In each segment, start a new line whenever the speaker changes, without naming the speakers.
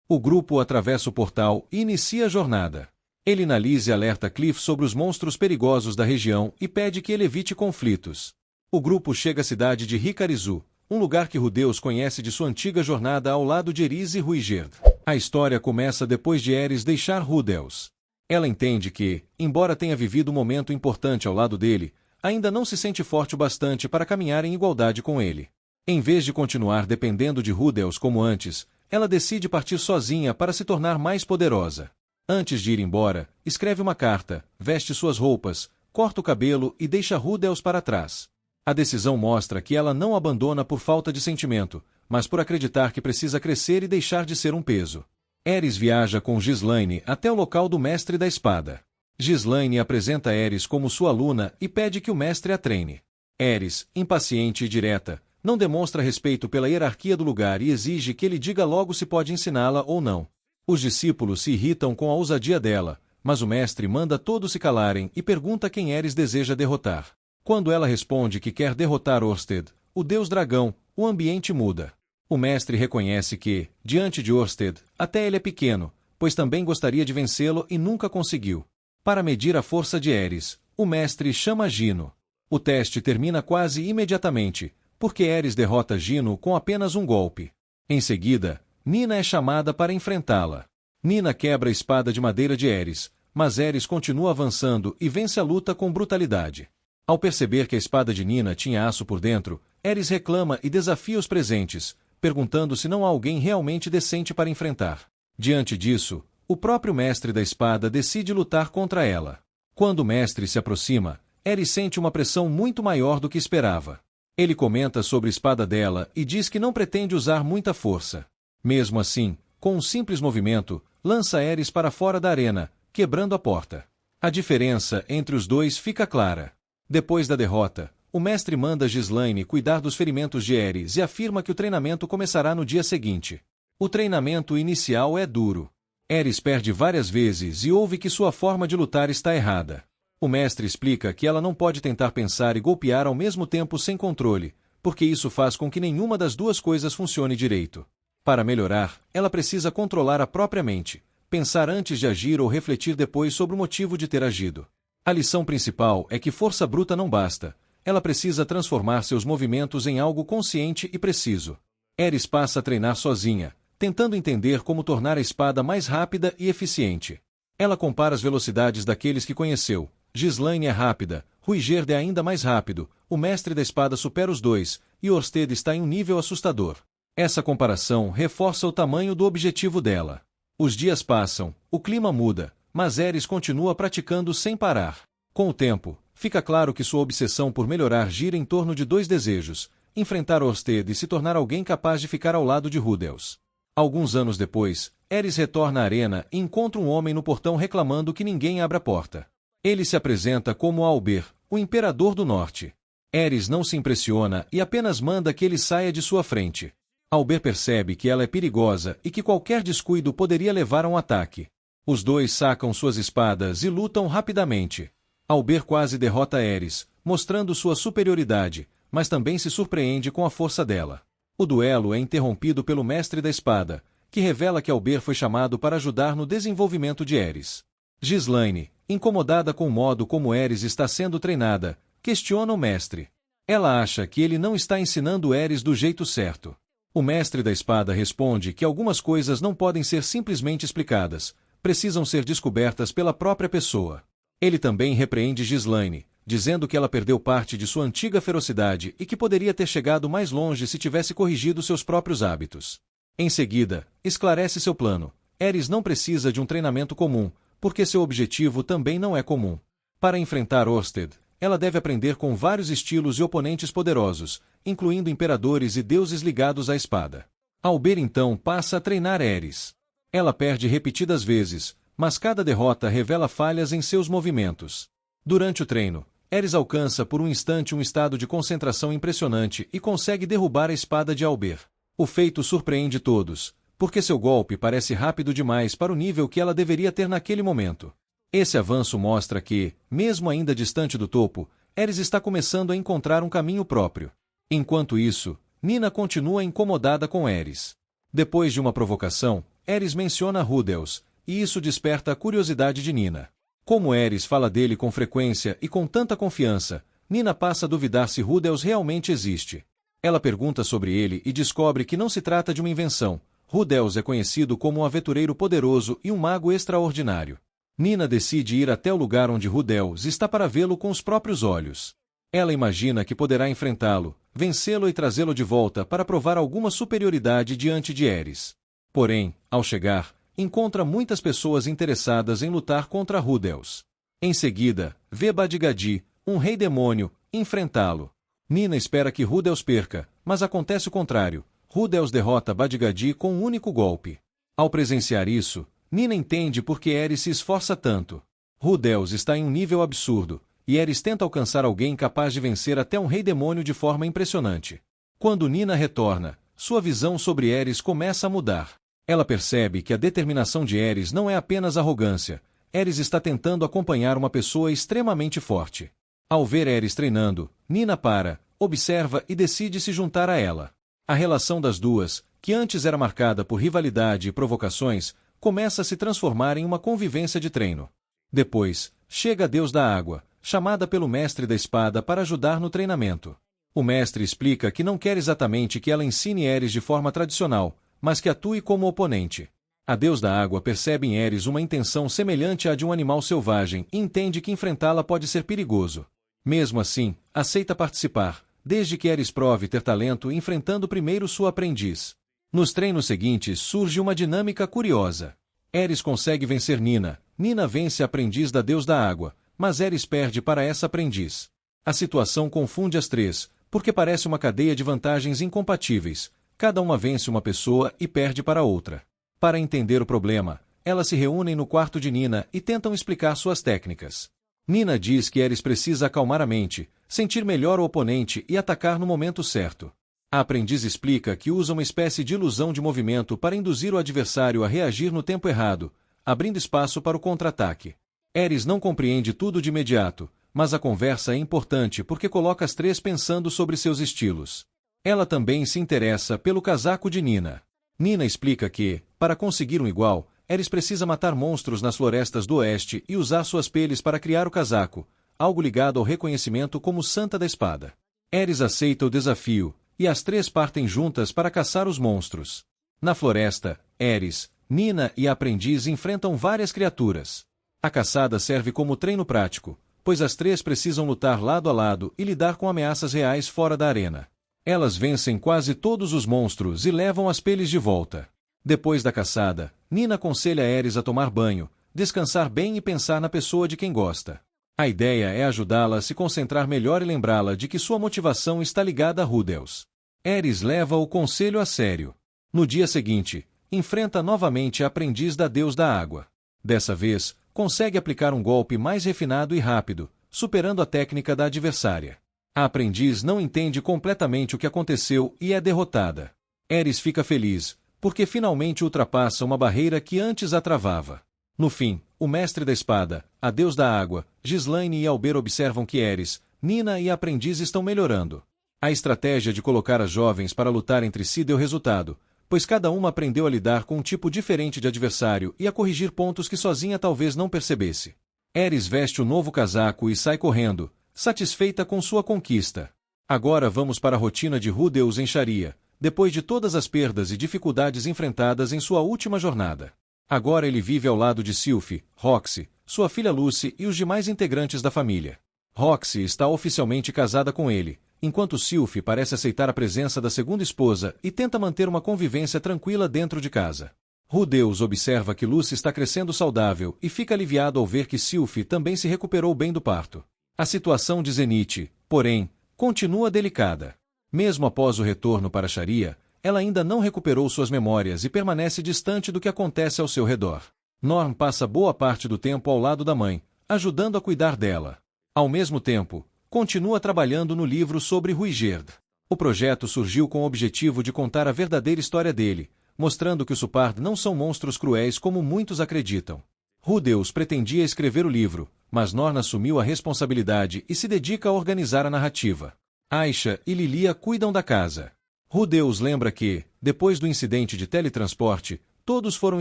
O grupo atravessa o portal e inicia a jornada. Elinalise alerta Cliff sobre os monstros perigosos da região e pede que ele evite conflitos. O grupo chega à cidade de Ricarizu, um lugar que Rudeus conhece de sua antiga jornada ao lado de Eris e Ruigerd. A história começa depois de Eris deixar Rudeus. Ela entende que, embora tenha vivido um momento importante ao lado dele, ainda não se sente forte o bastante para caminhar em igualdade com ele. Em vez de continuar dependendo de Rudeus como antes, ela decide partir sozinha para se tornar mais poderosa. Antes de ir embora, escreve uma carta, veste suas roupas, corta o cabelo e deixa Rudeus para trás. A decisão mostra que ela não abandona por falta de sentimento, mas por acreditar que precisa crescer e deixar de ser um peso. Eris viaja com Ghislaine até o local do Mestre da Espada. Ghislaine apresenta Eris como sua aluna e pede que o mestre a treine. Eris, impaciente e direta, não demonstra respeito pela hierarquia do lugar e exige que ele diga logo se pode ensiná-la ou não. Os discípulos se irritam com a ousadia dela, mas o mestre manda todos se calarem e pergunta quem Eris deseja derrotar. Quando ela responde que quer derrotar Orsted, o deus dragão, o ambiente muda. O mestre reconhece que, diante de Orsted, até ele é pequeno, pois também gostaria de vencê-lo e nunca conseguiu. Para medir a força de Eris, o mestre chama Gino. O teste termina quase imediatamente, porque Eris derrota Gino com apenas um golpe. Em seguida, Nina é chamada para enfrentá-la. Nina quebra a espada de madeira de Eris, mas Eris continua avançando e vence a luta com brutalidade. Ao perceber que a espada de Nina tinha aço por dentro, Eris reclama e desafia os presentes, perguntando se não há alguém realmente decente para enfrentar. Diante disso, o próprio mestre da espada decide lutar contra ela. Quando o mestre se aproxima, Eris sente uma pressão muito maior do que esperava. Ele comenta sobre a espada dela e diz que não pretende usar muita força. Mesmo assim, com um simples movimento, lança Eris para fora da arena, quebrando a porta. A diferença entre os dois fica clara. Depois da derrota, o mestre manda Ghislaine cuidar dos ferimentos de Eris e afirma que o treinamento começará no dia seguinte. O treinamento inicial é duro. Eris perde várias vezes e ouve que sua forma de lutar está errada. O mestre explica que ela não pode tentar pensar e golpear ao mesmo tempo sem controle, porque isso faz com que nenhuma das duas coisas funcione direito. Para melhorar, ela precisa controlar a própria mente, pensar antes de agir ou refletir depois sobre o motivo de ter agido. A lição principal é que força bruta não basta, ela precisa transformar seus movimentos em algo consciente e preciso. Eris passa a treinar sozinha, tentando entender como tornar a espada mais rápida e eficiente. Ela compara as velocidades daqueles que conheceu. Ghislaine é rápida, Ruigerd é ainda mais rápido, o mestre da espada supera os dois, e Orsted está em um nível assustador. Essa comparação reforça o tamanho do objetivo dela. Os dias passam, o clima muda, mas Eris continua praticando sem parar. Com o tempo, fica claro que sua obsessão por melhorar gira em torno de dois desejos: enfrentar Orsted e se tornar alguém capaz de ficar ao lado de Rudeus. Alguns anos depois, Eris retorna à arena e encontra um homem no portão reclamando que ninguém abre a porta. Ele se apresenta como Albert, o Imperador do Norte. Eris não se impressiona e apenas manda que ele saia de sua frente. Albert percebe que ela é perigosa e que qualquer descuido poderia levar a um ataque. Os dois sacam suas espadas e lutam rapidamente. Albert quase derrota Eris, mostrando sua superioridade, mas também se surpreende com a força dela. O duelo é interrompido pelo mestre da espada, que revela que Albert foi chamado para ajudar no desenvolvimento de Eris. Ghislaine, incomodada com o modo como Eris está sendo treinada, questiona o mestre. Ela acha que ele não está ensinando Eris do jeito certo. O mestre da espada responde que algumas coisas não podem ser simplesmente explicadas, precisam ser descobertas pela própria pessoa. Ele também repreende Ghislaine, dizendo que ela perdeu parte de sua antiga ferocidade e que poderia ter chegado mais longe se tivesse corrigido seus próprios hábitos. Em seguida, esclarece seu plano. Eris não precisa de um treinamento comum, porque seu objetivo também não é comum. Para enfrentar Orsted, ela deve aprender com vários estilos e oponentes poderosos, incluindo imperadores e deuses ligados à espada. Albert então passa a treinar Eris. Ela perde repetidas vezes, mas cada derrota revela falhas em seus movimentos. Durante o treino, Eris alcança por um instante um estado de concentração impressionante e consegue derrubar a espada de Albert. O feito surpreende todos, porque seu golpe parece rápido demais para o nível que ela deveria ter naquele momento. Esse avanço mostra que, mesmo ainda distante do topo, Eris está começando a encontrar um caminho próprio. Enquanto isso, Nina continua incomodada com Eris. Depois de uma provocação, Ares menciona Rudels, e isso desperta a curiosidade de Nina. Como Ares fala dele com frequência e com tanta confiança, Nina passa a duvidar se Rudels realmente existe. Ela pergunta sobre ele e descobre que não se trata de uma invenção. Rudels é conhecido como um aventureiro poderoso e um mago extraordinário. Nina decide ir até o lugar onde Rudels está para vê-lo com os próprios olhos. Ela imagina que poderá enfrentá-lo, vencê-lo e trazê-lo de volta para provar alguma superioridade diante de Ares. Porém, ao chegar, encontra muitas pessoas interessadas em lutar contra Rudels. Em seguida, vê Badgadi, um rei demônio, enfrentá-lo. Nina espera que Rudels perca, mas acontece o contrário. Rudels derrota Badgadi com um único golpe. Ao presenciar isso, Nina entende por que Ares se esforça tanto. Rudels está em um nível absurdo, e Ares tenta alcançar alguém capaz de vencer até um rei demônio de forma impressionante. Quando Nina retorna, sua visão sobre Ares começa a mudar. Ela percebe que a determinação de Ares não é apenas arrogância. Ares está tentando acompanhar uma pessoa extremamente forte. Ao ver Ares treinando, Nina para, observa e decide se juntar a ela. A relação das duas, que antes era marcada por rivalidade e provocações, começa a se transformar em uma convivência de treino. Depois, chega a Deus da Água, chamada pelo mestre da espada para ajudar no treinamento. O mestre explica que não quer exatamente que ela ensine Ares de forma tradicional, mas que atue como oponente. A Deus da Água percebe em Ares uma intenção semelhante à de um animal selvagem e entende que enfrentá-la pode ser perigoso. Mesmo assim, aceita participar, desde que Ares prove ter talento enfrentando primeiro sua aprendiz. Nos treinos seguintes surge uma dinâmica curiosa. Ares consegue vencer Nina, Nina vence a aprendiz da Deus da Água, mas Ares perde para essa aprendiz. A situação confunde as três, porque parece uma cadeia de vantagens incompatíveis. Cada uma vence uma pessoa e perde para outra. Para entender o problema, elas se reúnem no quarto de Nina e tentam explicar suas técnicas. Nina diz que Ares precisa acalmar a mente, sentir melhor o oponente e atacar no momento certo. A aprendiz explica que usa uma espécie de ilusão de movimento para induzir o adversário a reagir no tempo errado, abrindo espaço para o contra-ataque. Ares não compreende tudo de imediato, mas a conversa é importante porque coloca as três pensando sobre seus estilos. Ela também se interessa pelo casaco de Nina. Nina explica que, para conseguir um igual, Ares precisa matar monstros nas florestas do oeste e usar suas peles para criar o casaco, algo ligado ao reconhecimento como Santa da Espada. Ares aceita o desafio, e as três partem juntas para caçar os monstros. Na floresta, Ares, Nina e a aprendiz enfrentam várias criaturas. A caçada serve como treino prático, pois as três precisam lutar lado a lado e lidar com ameaças reais fora da arena. Elas vencem quase todos os monstros e levam as peles de volta. Depois da caçada, Nina aconselha Ares a tomar banho, descansar bem e pensar na pessoa de quem gosta. A ideia é ajudá-la a se concentrar melhor e lembrá-la de que sua motivação está ligada a Rudels. Ares leva o conselho a sério. No dia seguinte, enfrenta novamente a aprendiz da Deus da Água. Dessa vez, consegue aplicar um golpe mais refinado e rápido, superando a técnica da adversária. A aprendiz não entende completamente o que aconteceu e é derrotada. Ares fica feliz, porque finalmente ultrapassa uma barreira que antes a travava. No fim, o mestre da espada, a Deus da Água, Ghislaine e Alber observam que Ares, Nina e a aprendiz estão melhorando. A estratégia de colocar as jovens para lutar entre si deu resultado, pois cada uma aprendeu a lidar com um tipo diferente de adversário e a corrigir pontos que sozinha talvez não percebesse. Ares veste o novo casaco e sai correndo, satisfeita com sua conquista. Agora vamos para a rotina de Rudels em Sharia, depois de todas as perdas e dificuldades enfrentadas em sua última jornada. Agora ele vive ao lado de Sylphie, Roxy, sua filha Lucy e os demais integrantes da família. Roxy está oficialmente casada com ele, enquanto Sylphie parece aceitar a presença da segunda esposa e tenta manter uma convivência tranquila dentro de casa. Rudels observa que Lucy está crescendo saudável e fica aliviado ao ver que Sylphie também se recuperou bem do parto. A situação de Zenith, porém, continua delicada. Mesmo após o retorno para Sharia, ela ainda não recuperou suas memórias e permanece distante do que acontece ao seu redor. Norm passa boa parte do tempo ao lado da mãe, ajudando a cuidar dela. Ao mesmo tempo, continua trabalhando no livro sobre Ruigerd. O projeto surgiu com o objetivo de contar a verdadeira história dele, mostrando que os Supard não são monstros cruéis como muitos acreditam. Rudels pretendia escrever o livro, mas Norn assumiu a responsabilidade e se dedica a organizar a narrativa. Aisha e Lilia cuidam da casa. Rudels lembra que, depois do incidente de teletransporte, Todos foram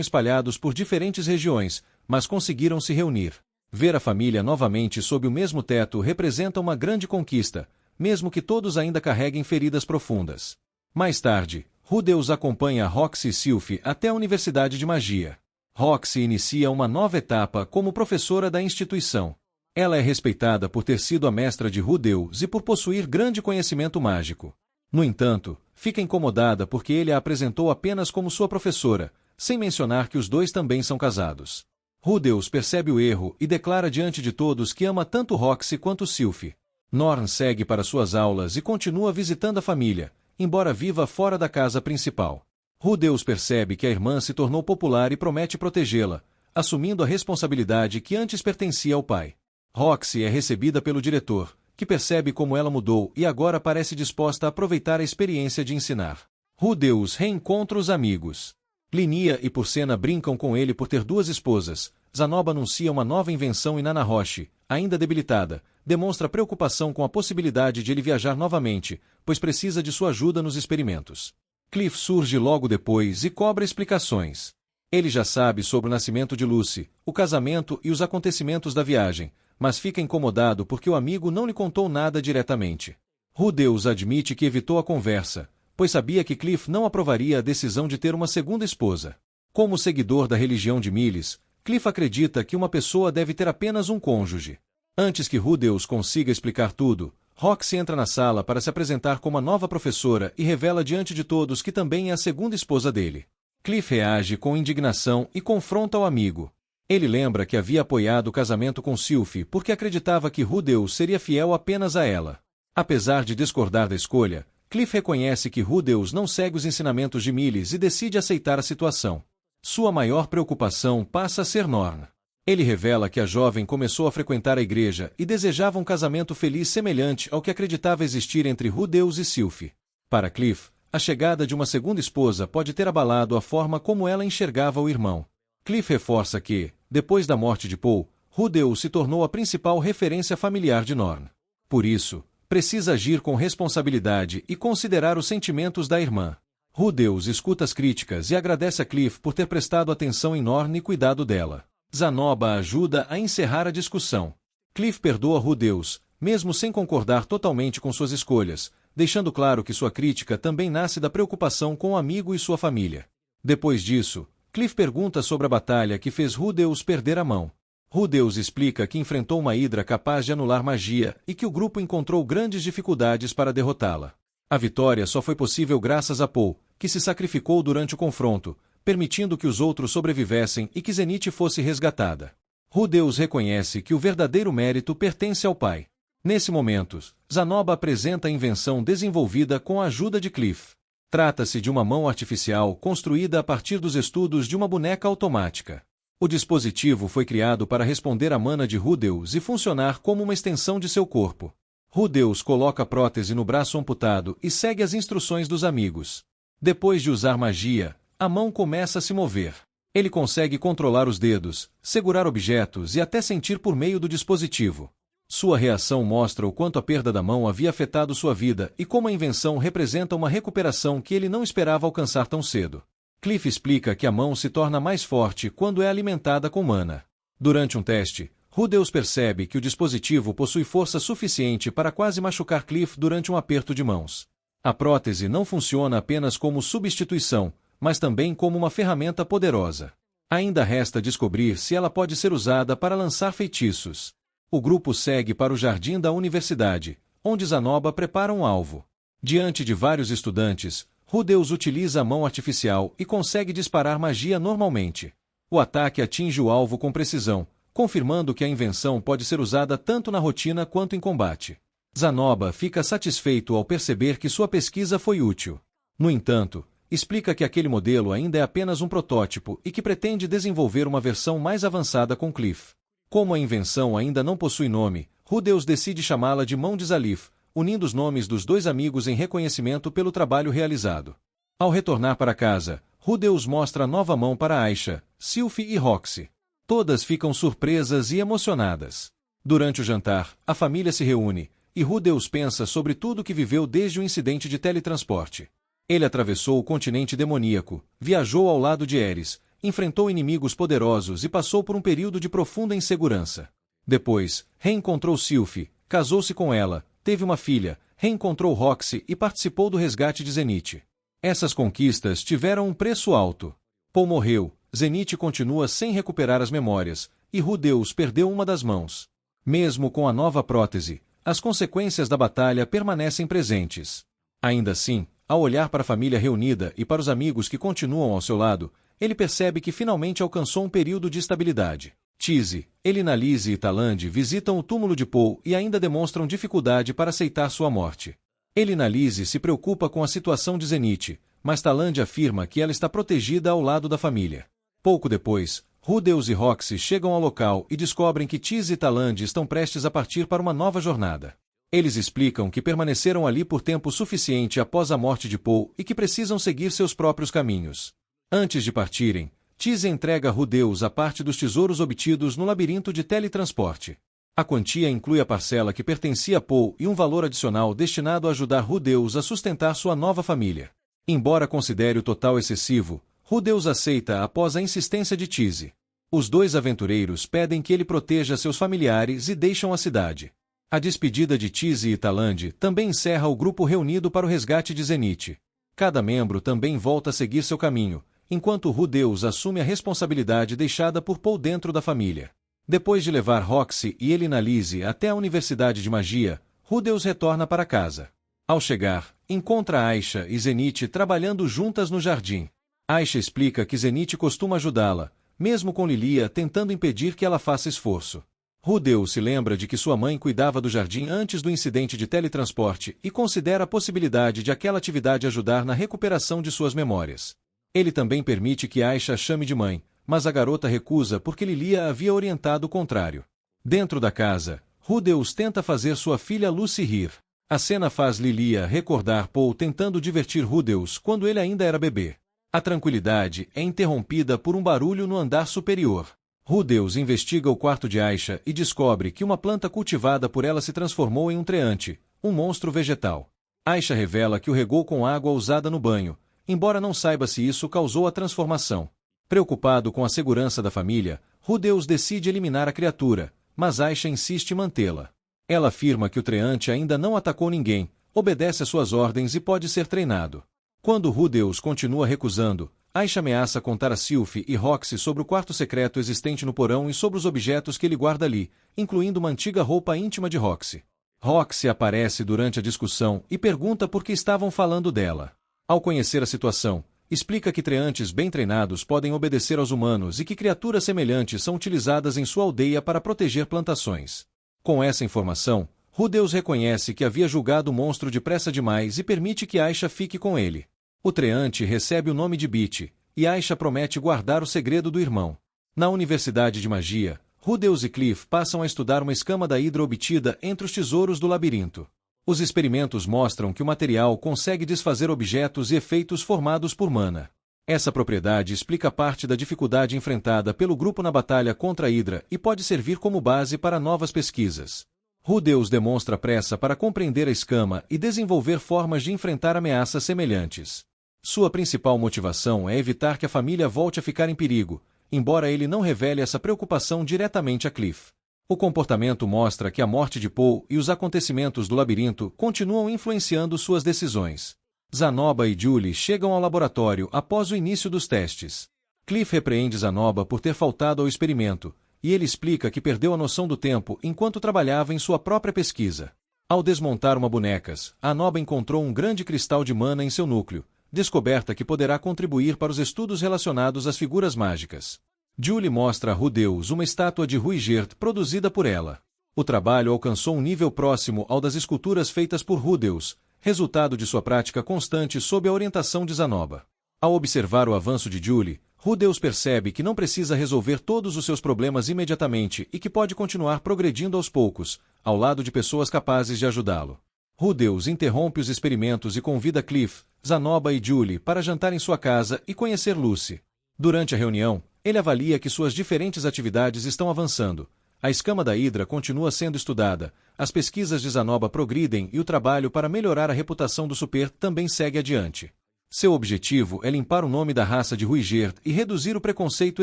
espalhados por diferentes regiões, mas conseguiram se reunir. Ver a família novamente sob o mesmo teto representa uma grande conquista, mesmo que todos ainda carreguem feridas profundas. Mais tarde, Rudeus acompanha Roxy e Sylphie até a Universidade de Magia. Roxy inicia uma nova etapa como professora da instituição. Ela é respeitada por ter sido a mestra de Rudeus e por possuir grande conhecimento mágico. No entanto, fica incomodada porque ele a apresentou apenas como sua professora, sem mencionar que os dois também são casados. Rudeus percebe o erro e declara diante de todos que ama tanto Roxy quanto Sylphie. Norn segue para suas aulas e continua visitando a família, embora viva fora da casa principal. Rudeus percebe que a irmã se tornou popular e promete protegê-la, assumindo a responsabilidade que antes pertencia ao pai. Roxy é recebida pelo diretor, que percebe como ela mudou e agora parece disposta a aproveitar a experiência de ensinar. Rudeus reencontra os amigos. Linia e Purcena brincam com ele por ter duas esposas. Zanoba anuncia uma nova invenção e Nanahoshi, ainda debilitada, demonstra preocupação com a possibilidade de ele viajar novamente, pois precisa de sua ajuda nos experimentos. Cliff surge logo depois e cobra explicações. Ele já sabe sobre o nascimento de Lucy, o casamento e os acontecimentos da viagem, mas fica incomodado porque o amigo não lhe contou nada diretamente. Rudeus admite que evitou a conversa, pois sabia que Cliff não aprovaria a decisão de ter uma segunda esposa. Como seguidor da religião de Miles, Cliff acredita que uma pessoa deve ter apenas um cônjuge. Antes que Rudeus consiga explicar tudo, Roxy entra na sala para se apresentar como a nova professora e revela diante de todos que também é a segunda esposa dele. Cliff reage com indignação e confronta o amigo. Ele lembra que havia apoiado o casamento com Sylphie porque acreditava que Rudeus seria fiel apenas a ela. Apesar de discordar da escolha, Cliff reconhece que Rudeus não segue os ensinamentos de Miles e decide aceitar a situação. Sua maior preocupação passa a ser Norn. Ele revela que a jovem começou a frequentar a igreja e desejava um casamento feliz semelhante ao que acreditava existir entre Rudeus e Sylphie. Para Cliff, a chegada de uma segunda esposa pode ter abalado a forma como ela enxergava o irmão. Cliff reforça que, depois da morte de Paul, Rudeus se tornou a principal referência familiar de Norn. Por isso, precisa agir com responsabilidade e considerar os sentimentos da irmã. Rudeus escuta as críticas e agradece a Cliff por ter prestado atenção em Norn e cuidado dela. Zanoba ajuda a encerrar a discussão. Cliff perdoa Rudeus, mesmo sem concordar totalmente com suas escolhas, deixando claro que sua crítica também nasce da preocupação com o amigo e sua família. Depois disso, Cliff pergunta sobre a batalha que fez Rudeus perder a mão. Rudeus explica que enfrentou uma hidra capaz de anular magia e que o grupo encontrou grandes dificuldades para derrotá-la. A vitória só foi possível graças a Paul, que se sacrificou durante o confronto, permitindo que os outros sobrevivessem e que Zenith fosse resgatada. Rudeus reconhece que o verdadeiro mérito pertence ao pai. Nesse momento, Zanoba apresenta a invenção desenvolvida com a ajuda de Cliff. Trata-se de uma mão artificial construída a partir dos estudos de uma boneca automática. O dispositivo foi criado para responder à mana de Rudeus e funcionar como uma extensão de seu corpo. Rudeus coloca a prótese no braço amputado e segue as instruções dos amigos. Depois de usar magia, a mão começa a se mover. Ele consegue controlar os dedos, segurar objetos e até sentir por meio do dispositivo. Sua reação mostra o quanto a perda da mão havia afetado sua vida e como a invenção representa uma recuperação que ele não esperava alcançar tão cedo. Cliff explica que a mão se torna mais forte quando é alimentada com mana. Durante um teste, Rudeus percebe que o dispositivo possui força suficiente para quase machucar Cliff durante um aperto de mãos. A prótese não funciona apenas como substituição, mas também como uma ferramenta poderosa. Ainda resta descobrir se ela pode ser usada para lançar feitiços. O grupo segue para o jardim da universidade, onde Zanoba prepara um alvo. Diante de vários estudantes, Rudeus utiliza a mão artificial e consegue disparar magia normalmente. O ataque atinge o alvo com precisão, confirmando que a invenção pode ser usada tanto na rotina quanto em combate. Zanoba fica satisfeito ao perceber que sua pesquisa foi útil. No entanto, explica que aquele modelo ainda é apenas um protótipo e que pretende desenvolver uma versão mais avançada com Cliff. Como a invenção ainda não possui nome, Rudeus decide chamá-la de Mão de Zalif, unindo os nomes dos dois amigos em reconhecimento pelo trabalho realizado. Ao retornar para casa, Rudeus mostra a nova mão para Aisha, Sylphie e Roxy. Todas ficam surpresas e emocionadas. Durante o jantar, a família se reúne, e Rudeus pensa sobre tudo o que viveu desde o incidente de teletransporte. Ele atravessou o continente demoníaco, viajou ao lado de Ares, enfrentou inimigos poderosos e passou por um período de profunda insegurança. Depois, reencontrou Sylph, casou-se com ela, teve uma filha, reencontrou Roxy e participou do resgate de Zenith. Essas conquistas tiveram um preço alto. Paul morreu, Zenith continua sem recuperar as memórias, e Rudeus perdeu uma das mãos. Mesmo com a nova prótese, as consequências da batalha permanecem presentes. Ainda assim, ao olhar para a família reunida e para os amigos que continuam ao seu lado, ele percebe que finalmente alcançou um período de estabilidade. Tise, Elinalise e Taland visitam o túmulo de Paul e ainda demonstram dificuldade para aceitar sua morte. Elinalise se preocupa com a situação de Zenith, mas Taland afirma que ela está protegida ao lado da família. Pouco depois, Rudeus e Roxy chegam ao local e descobrem que Tise e Taland estão prestes a partir para uma nova jornada. Eles explicam que permaneceram ali por tempo suficiente após a morte de Paul e que precisam seguir seus próprios caminhos. Antes de partirem, Tise entrega a Rudeus a parte dos tesouros obtidos no labirinto de teletransporte. A quantia inclui a parcela que pertencia a Paul e um valor adicional destinado a ajudar Rudeus a sustentar sua nova família. Embora considere o total excessivo, Rudeus aceita após a insistência de Tise. Os dois aventureiros pedem que ele proteja seus familiares e deixam a cidade. A despedida de Tise e Taland também encerra o grupo reunido para o resgate de Zenith. Cada membro também volta a seguir seu caminho, enquanto Rudeus assume a responsabilidade deixada por Paul dentro da família. Depois de levar Roxy e Elinalise até a Universidade de Magia, Rudeus retorna para casa. Ao chegar, encontra Aisha e Zenith trabalhando juntas no jardim. Aisha explica que Zenith costuma ajudá-la, mesmo com Lilia tentando impedir que ela faça esforço. Rudeus se lembra de que sua mãe cuidava do jardim antes do incidente de teletransporte e considera a possibilidade de aquela atividade ajudar na recuperação de suas memórias. Ele também permite que Aisha a chame de mãe, mas a garota recusa porque Lilia havia orientado o contrário. Dentro da casa, Rudeus tenta fazer sua filha Lucy rir. A cena faz Lilia recordar Paul tentando divertir Rudeus quando ele ainda era bebê. A tranquilidade é interrompida por um barulho no andar superior. Rudeus investiga o quarto de Aisha e descobre que uma planta cultivada por ela se transformou em um treante, um monstro vegetal. Aisha revela que o regou com água usada no banho, embora não saiba se isso causou a transformação. Preocupado com a segurança da família, Rudeus decide eliminar a criatura, mas Aisha insiste em mantê-la. Ela afirma que o treante ainda não atacou ninguém, obedece às suas ordens e pode ser treinado. Quando Rudeus continua recusando, Aisha ameaça contar a Sylph e Roxy sobre o quarto secreto existente no porão e sobre os objetos que ele guarda ali, incluindo uma antiga roupa íntima de Roxy. Roxy aparece durante a discussão e pergunta por que estavam falando dela. Ao conhecer a situação, explica que treantes bem treinados podem obedecer aos humanos e que criaturas semelhantes são utilizadas em sua aldeia para proteger plantações. Com essa informação, Rudeus reconhece que havia julgado o monstro depressa demais e permite que Aisha fique com ele. O treante recebe o nome de Beat, e Aisha promete guardar o segredo do irmão. Na Universidade de Magia, Rudeus e Cliff passam a estudar uma escama da Hidra obtida entre os tesouros do labirinto. Os experimentos mostram que o material consegue desfazer objetos e efeitos formados por mana. Essa propriedade explica parte da dificuldade enfrentada pelo grupo na batalha contra a Hidra e pode servir como base para novas pesquisas. Rudeus demonstra pressa para compreender a escama e desenvolver formas de enfrentar ameaças semelhantes. Sua principal motivação é evitar que a família volte a ficar em perigo, embora ele não revele essa preocupação diretamente a Cliff. O comportamento mostra que a morte de Paul e os acontecimentos do labirinto continuam influenciando suas decisões. Zanoba e Julie chegam ao laboratório após o início dos testes. Cliff repreende Zanoba por ter faltado ao experimento, e ele explica que perdeu a noção do tempo enquanto trabalhava em sua própria pesquisa. Ao desmontar uma bonecas, Zanoba encontrou um grande cristal de mana em seu núcleo, descoberta que poderá contribuir para os estudos relacionados às figuras mágicas. Julie mostra a Rudeus uma estátua de Ruigert produzida por ela. O trabalho alcançou um nível próximo ao das esculturas feitas por Rudeus, resultado de sua prática constante sob a orientação de Zanoba. Ao observar o avanço de Julie, Rudeus percebe que não precisa resolver todos os seus problemas imediatamente e que pode continuar progredindo aos poucos, ao lado de pessoas capazes de ajudá-lo. Rudeus interrompe os experimentos e convida Cliff, Zanoba e Julie para jantar em sua casa e conhecer Lucy. Durante a reunião, ele avalia que suas diferentes atividades estão avançando. A escama da Hidra continua sendo estudada, as pesquisas de Zanoba progridem e o trabalho para melhorar a reputação do Super também segue adiante. Seu objetivo é limpar o nome da raça de Ruigerd e reduzir o preconceito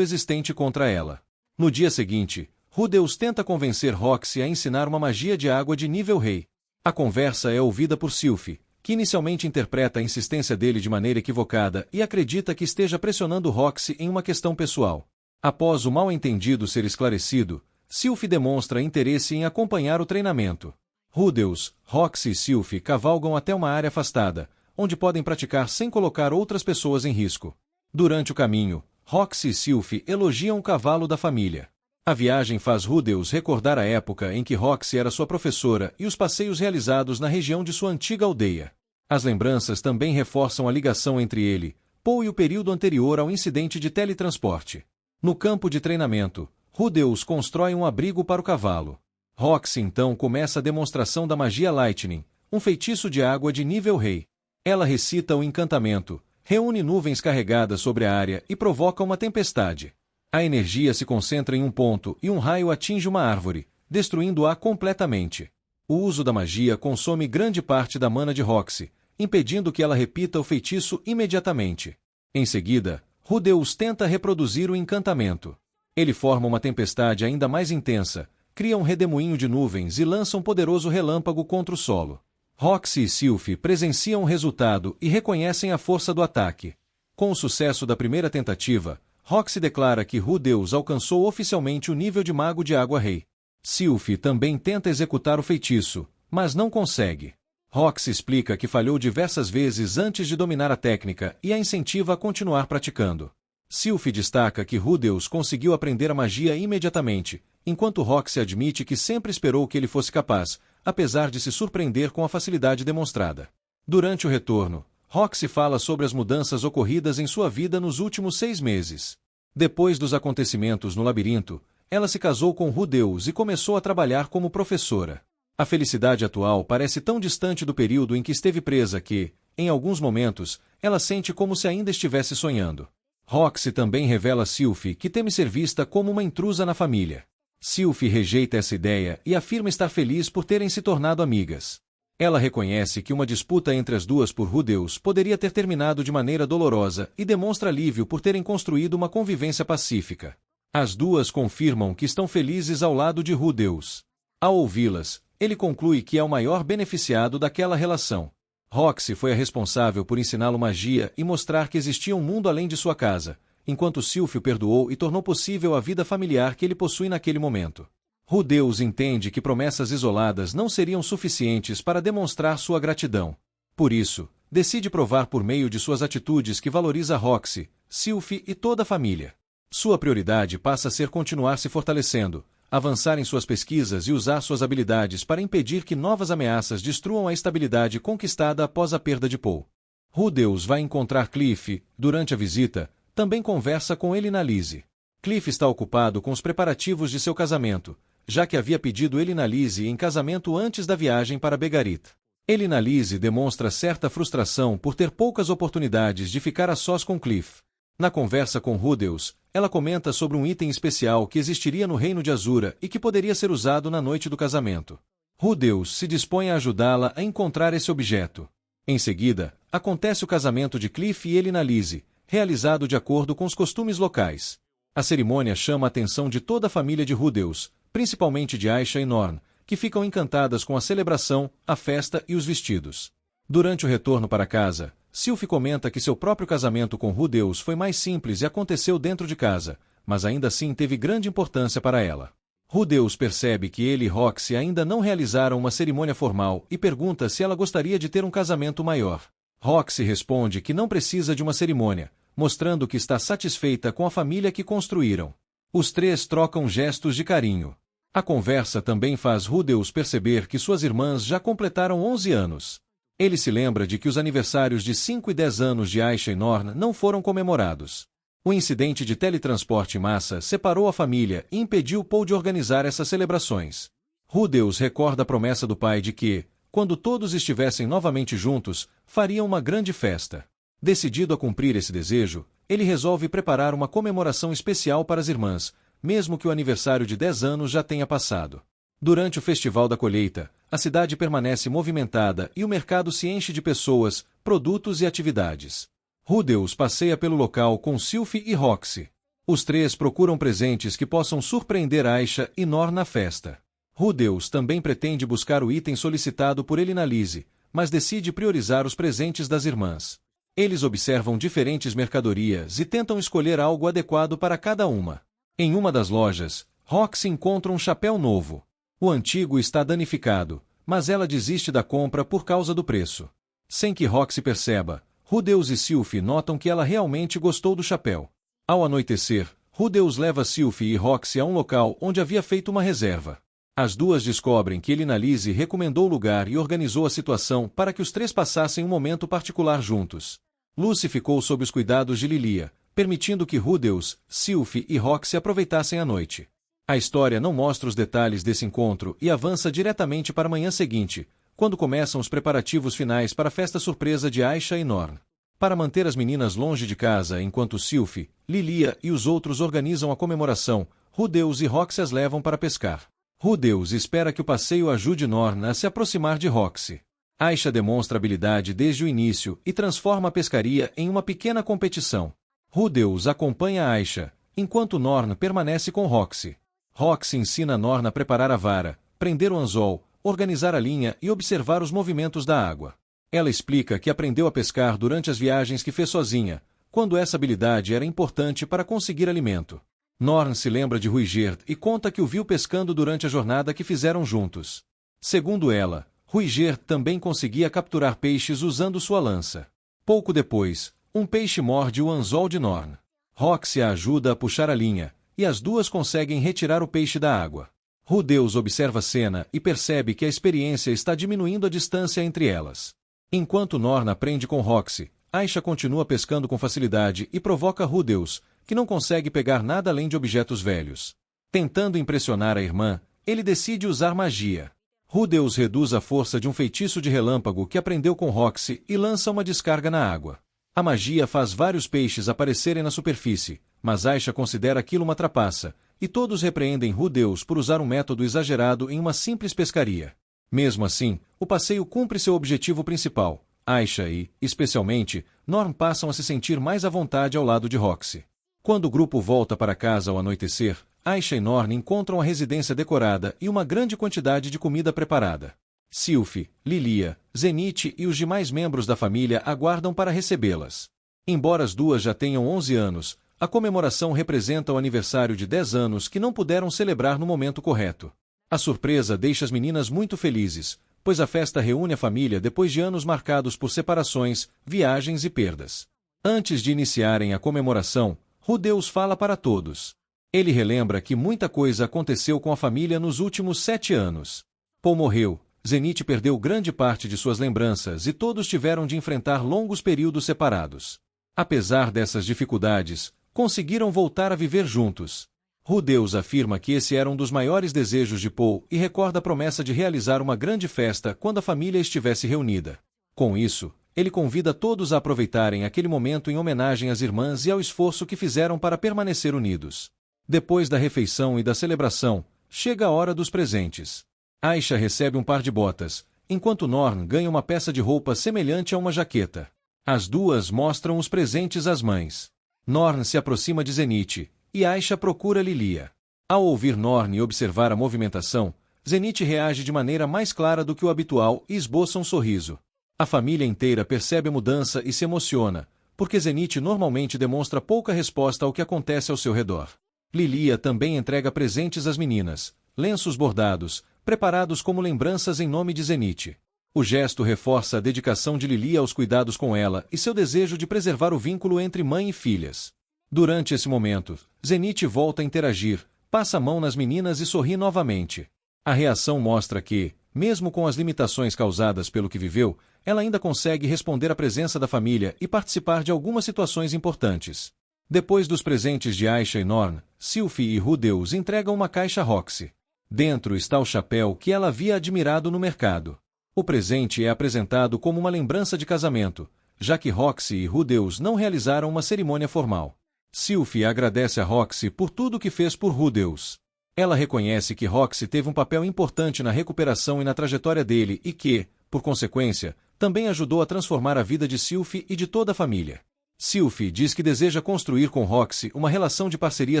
existente contra ela. No dia seguinte, Rudeus tenta convencer Roxy a ensinar uma magia de água de nível rei. A conversa é ouvida por Sylphie, que inicialmente interpreta a insistência dele de maneira equivocada e acredita que esteja pressionando Roxy em uma questão pessoal. Após o mal-entendido ser esclarecido, Sylphie demonstra interesse em acompanhar o treinamento. Rudeus, Roxy e Sylphie cavalgam até uma área afastada, onde podem praticar sem colocar outras pessoas em risco. Durante o caminho, Roxy e Sylphie elogiam o cavalo da família. A viagem faz Rudeus recordar a época em que Roxy era sua professora e os passeios realizados na região de sua antiga aldeia. As lembranças também reforçam a ligação entre ele, Poe e o período anterior ao incidente de teletransporte. No campo de treinamento, Rudeus constrói um abrigo para o cavalo. Roxy então começa a demonstração da magia Lightning, um feitiço de água de nível rei. Ela recita o encantamento, reúne nuvens carregadas sobre a área e provoca uma tempestade. A energia se concentra em um ponto e um raio atinge uma árvore, destruindo-a completamente. O uso da magia consome grande parte da mana de Roxy, impedindo que ela repita o feitiço imediatamente. Em seguida, Rudeus tenta reproduzir o encantamento. Ele forma uma tempestade ainda mais intensa, cria um redemoinho de nuvens e lança um poderoso relâmpago contra o solo. Roxy e Sylphie presenciam o resultado e reconhecem a força do ataque. Com o sucesso da primeira tentativa, Roxy declara que Rudeus alcançou oficialmente o nível de mago de água rei. Sylphie também tenta executar o feitiço, mas não consegue. Roxy explica que falhou diversas vezes antes de dominar a técnica e a incentiva a continuar praticando. Sylphie destaca que Rudeus conseguiu aprender a magia imediatamente, enquanto Roxy admite que sempre esperou que ele fosse capaz, apesar de se surpreender com a facilidade demonstrada. Durante o retorno, Roxy fala sobre as mudanças ocorridas em sua vida nos últimos 6 meses. Depois dos acontecimentos no labirinto, ela se casou com Rudeus e começou a trabalhar como professora. A felicidade atual parece tão distante do período em que esteve presa que, em alguns momentos, ela sente como se ainda estivesse sonhando. Roxy também revela a Sylphie que teme ser vista como uma intrusa na família. Sylphie rejeita essa ideia e afirma estar feliz por terem se tornado amigas. Ela reconhece que uma disputa entre as duas por Rudeus poderia ter terminado de maneira dolorosa e demonstra alívio por terem construído uma convivência pacífica. As duas confirmam que estão felizes ao lado de Rudeus. Ao ouvi-las, ele conclui que é o maior beneficiado daquela relação. Roxy foi a responsável por ensiná-lo magia e mostrar que existia um mundo além de sua casa, enquanto Sylphie o perdoou e tornou possível a vida familiar que ele possui naquele momento. Rudeus entende que promessas isoladas não seriam suficientes para demonstrar sua gratidão. Por isso, decide provar por meio de suas atitudes que valoriza Roxy, Sylphie e toda a família. Sua prioridade passa a ser continuar se fortalecendo, avançar em suas pesquisas e usar suas habilidades para impedir que novas ameaças destruam a estabilidade conquistada após a perda de Poe. Rudeus vai encontrar Cliff. Durante a visita, também conversa com Elinalise. Cliff está ocupado com os preparativos de seu casamento, já que havia pedido Elinalise em casamento antes da viagem para Begarit. Elinalise demonstra certa frustração por ter poucas oportunidades de ficar a sós com Cliff. Na conversa com Rudeus, ela comenta sobre um item especial que existiria no reino de Azura e que poderia ser usado na noite do casamento. Rudeus se dispõe a ajudá-la a encontrar esse objeto. Em seguida, acontece o casamento de Cliff e Elinalise, realizado de acordo com os costumes locais. A cerimônia chama a atenção de toda a família de Rudeus, principalmente de Aisha e Norn, que ficam encantadas com a celebração, a festa e os vestidos. Durante o retorno para casa, Sylphie comenta que seu próprio casamento com Rudeus foi mais simples e aconteceu dentro de casa, mas ainda assim teve grande importância para ela. Rudeus percebe que ele e Roxy ainda não realizaram uma cerimônia formal e pergunta se ela gostaria de ter um casamento maior. Roxy responde que não precisa de uma cerimônia, mostrando que está satisfeita com a família que construíram. Os três trocam gestos de carinho. A conversa também faz Rudeus perceber que suas irmãs já completaram 11 anos. Ele se lembra de que os aniversários de 5 e 10 anos de Aisha e Norn não foram comemorados. O incidente de teletransporte em massa separou a família e impediu Poe de organizar essas celebrações. Rudeus recorda a promessa do pai de que, quando todos estivessem novamente juntos, fariam uma grande festa. Decidido a cumprir esse desejo, ele resolve preparar uma comemoração especial para as irmãs, mesmo que o aniversário de 10 anos já tenha passado. Durante o Festival da Colheita, a cidade permanece movimentada e o mercado se enche de pessoas, produtos e atividades. Rudeus passeia pelo local com Sylphie e Roxy. Os três procuram presentes que possam surpreender Aisha e Norn na festa. Rudeus também pretende buscar o item solicitado por Elinalise, mas decide priorizar os presentes das irmãs. Eles observam diferentes mercadorias e tentam escolher algo adequado para cada uma. Em uma das lojas, Roxy encontra um chapéu novo. O antigo está danificado, mas ela desiste da compra por causa do preço. Sem que Roxy perceba, Rudeus e Sylphie notam que ela realmente gostou do chapéu. Ao anoitecer, Rudeus leva Sylphie e Roxy a um local onde havia feito uma reserva. As duas descobrem que Elinalise recomendou o lugar e organizou a situação para que os três passassem um momento particular juntos. Lucy ficou sob os cuidados de Lilia, permitindo que Rudeus, Sylphie e Roxy aproveitassem a noite. A história não mostra os detalhes desse encontro e avança diretamente para a manhã seguinte, quando começam os preparativos finais para a festa surpresa de Aisha e Norn. Para manter as meninas longe de casa enquanto Sylphie, Lilia e os outros organizam a comemoração, Rudeus e Roxy as levam para pescar. Rudeus espera que o passeio ajude Norn a se aproximar de Roxy. Aisha demonstra habilidade desde o início e transforma a pescaria em uma pequena competição. Rudeus acompanha Aisha, enquanto Norn permanece com Roxy. Roxy ensina Norn a preparar a vara, prender o anzol, organizar a linha e observar os movimentos da água. Ela explica que aprendeu a pescar durante as viagens que fez sozinha, quando essa habilidade era importante para conseguir alimento. Norn se lembra de Ruigerd e conta que o viu pescando durante a jornada que fizeram juntos. Segundo ela, Ruigerd também conseguia capturar peixes usando sua lança. Pouco depois, um peixe morde o anzol de Norn. Roxy a ajuda a puxar a linha, e as duas conseguem retirar o peixe da água. Rudeus observa a cena e percebe que a experiência está diminuindo a distância entre elas. Enquanto Norn aprende com Roxy, Aisha continua pescando com facilidade e provoca Rudeus, que não consegue pegar nada além de objetos velhos. Tentando impressionar a irmã, ele decide usar magia. Rudeus reduz a força de um feitiço de relâmpago que aprendeu com Roxy e lança uma descarga na água. A magia faz vários peixes aparecerem na superfície, mas Aisha considera aquilo uma trapaça, e todos repreendem Rudeus por usar um método exagerado em uma simples pescaria. Mesmo assim, o passeio cumpre seu objetivo principal. Aisha e, especialmente, Norn passam a se sentir mais à vontade ao lado de Roxy. Quando o grupo volta para casa ao anoitecer, Aisha e Norn encontram a residência decorada e uma grande quantidade de comida preparada. Sylphie, Lilia, Zenith e os demais membros da família aguardam para recebê-las. Embora as duas já tenham 11 anos, a comemoração representa o aniversário de 10 anos que não puderam celebrar no momento correto. A surpresa deixa as meninas muito felizes, pois a festa reúne a família depois de anos marcados por separações, viagens e perdas. Antes de iniciarem a comemoração, Rudeus fala para todos. Ele relembra que muita coisa aconteceu com a família nos últimos 7 anos. Paul morreu, Zenith perdeu grande parte de suas lembranças e todos tiveram de enfrentar longos períodos separados. Apesar dessas dificuldades, conseguiram voltar a viver juntos. Rudeus afirma que esse era um dos maiores desejos de Paul e recorda a promessa de realizar uma grande festa quando a família estivesse reunida. Com isso, ele convida todos a aproveitarem aquele momento em homenagem às irmãs e ao esforço que fizeram para permanecer unidos. Depois da refeição e da celebração, chega a hora dos presentes. Aisha recebe um par de botas, enquanto Norn ganha uma peça de roupa semelhante a uma jaqueta. As duas mostram os presentes às mães. Norn se aproxima de Zenith, e Aisha procura Lilia. Ao ouvir Norn e observar a movimentação, Zenith reage de maneira mais clara do que o habitual e esboça um sorriso. A família inteira percebe a mudança e se emociona, porque Zenith normalmente demonstra pouca resposta ao que acontece ao seu redor. Lilia também entrega presentes às meninas, lenços bordados, preparados como lembranças em nome de Zenith. O gesto reforça a dedicação de Lilia aos cuidados com ela e seu desejo de preservar o vínculo entre mãe e filhas. Durante esse momento, Zenith volta a interagir, passa a mão nas meninas e sorri novamente. A reação mostra que, mesmo com as limitações causadas pelo que viveu, ela ainda consegue responder à presença da família e participar de algumas situações importantes. Depois dos presentes de Aisha e Norn, Sylphie e Rudeus entregam uma caixa a Roxy. Dentro está o chapéu que ela havia admirado no mercado. O presente é apresentado como uma lembrança de casamento, já que Roxy e Rudeus não realizaram uma cerimônia formal. Sylphie agradece a Roxy por tudo que fez por Rudeus. Ela reconhece que Roxy teve um papel importante na recuperação e na trajetória dele e que, por consequência, também ajudou a transformar a vida de Sylphie e de toda a família. Sylvie diz que deseja construir com Roxy uma relação de parceria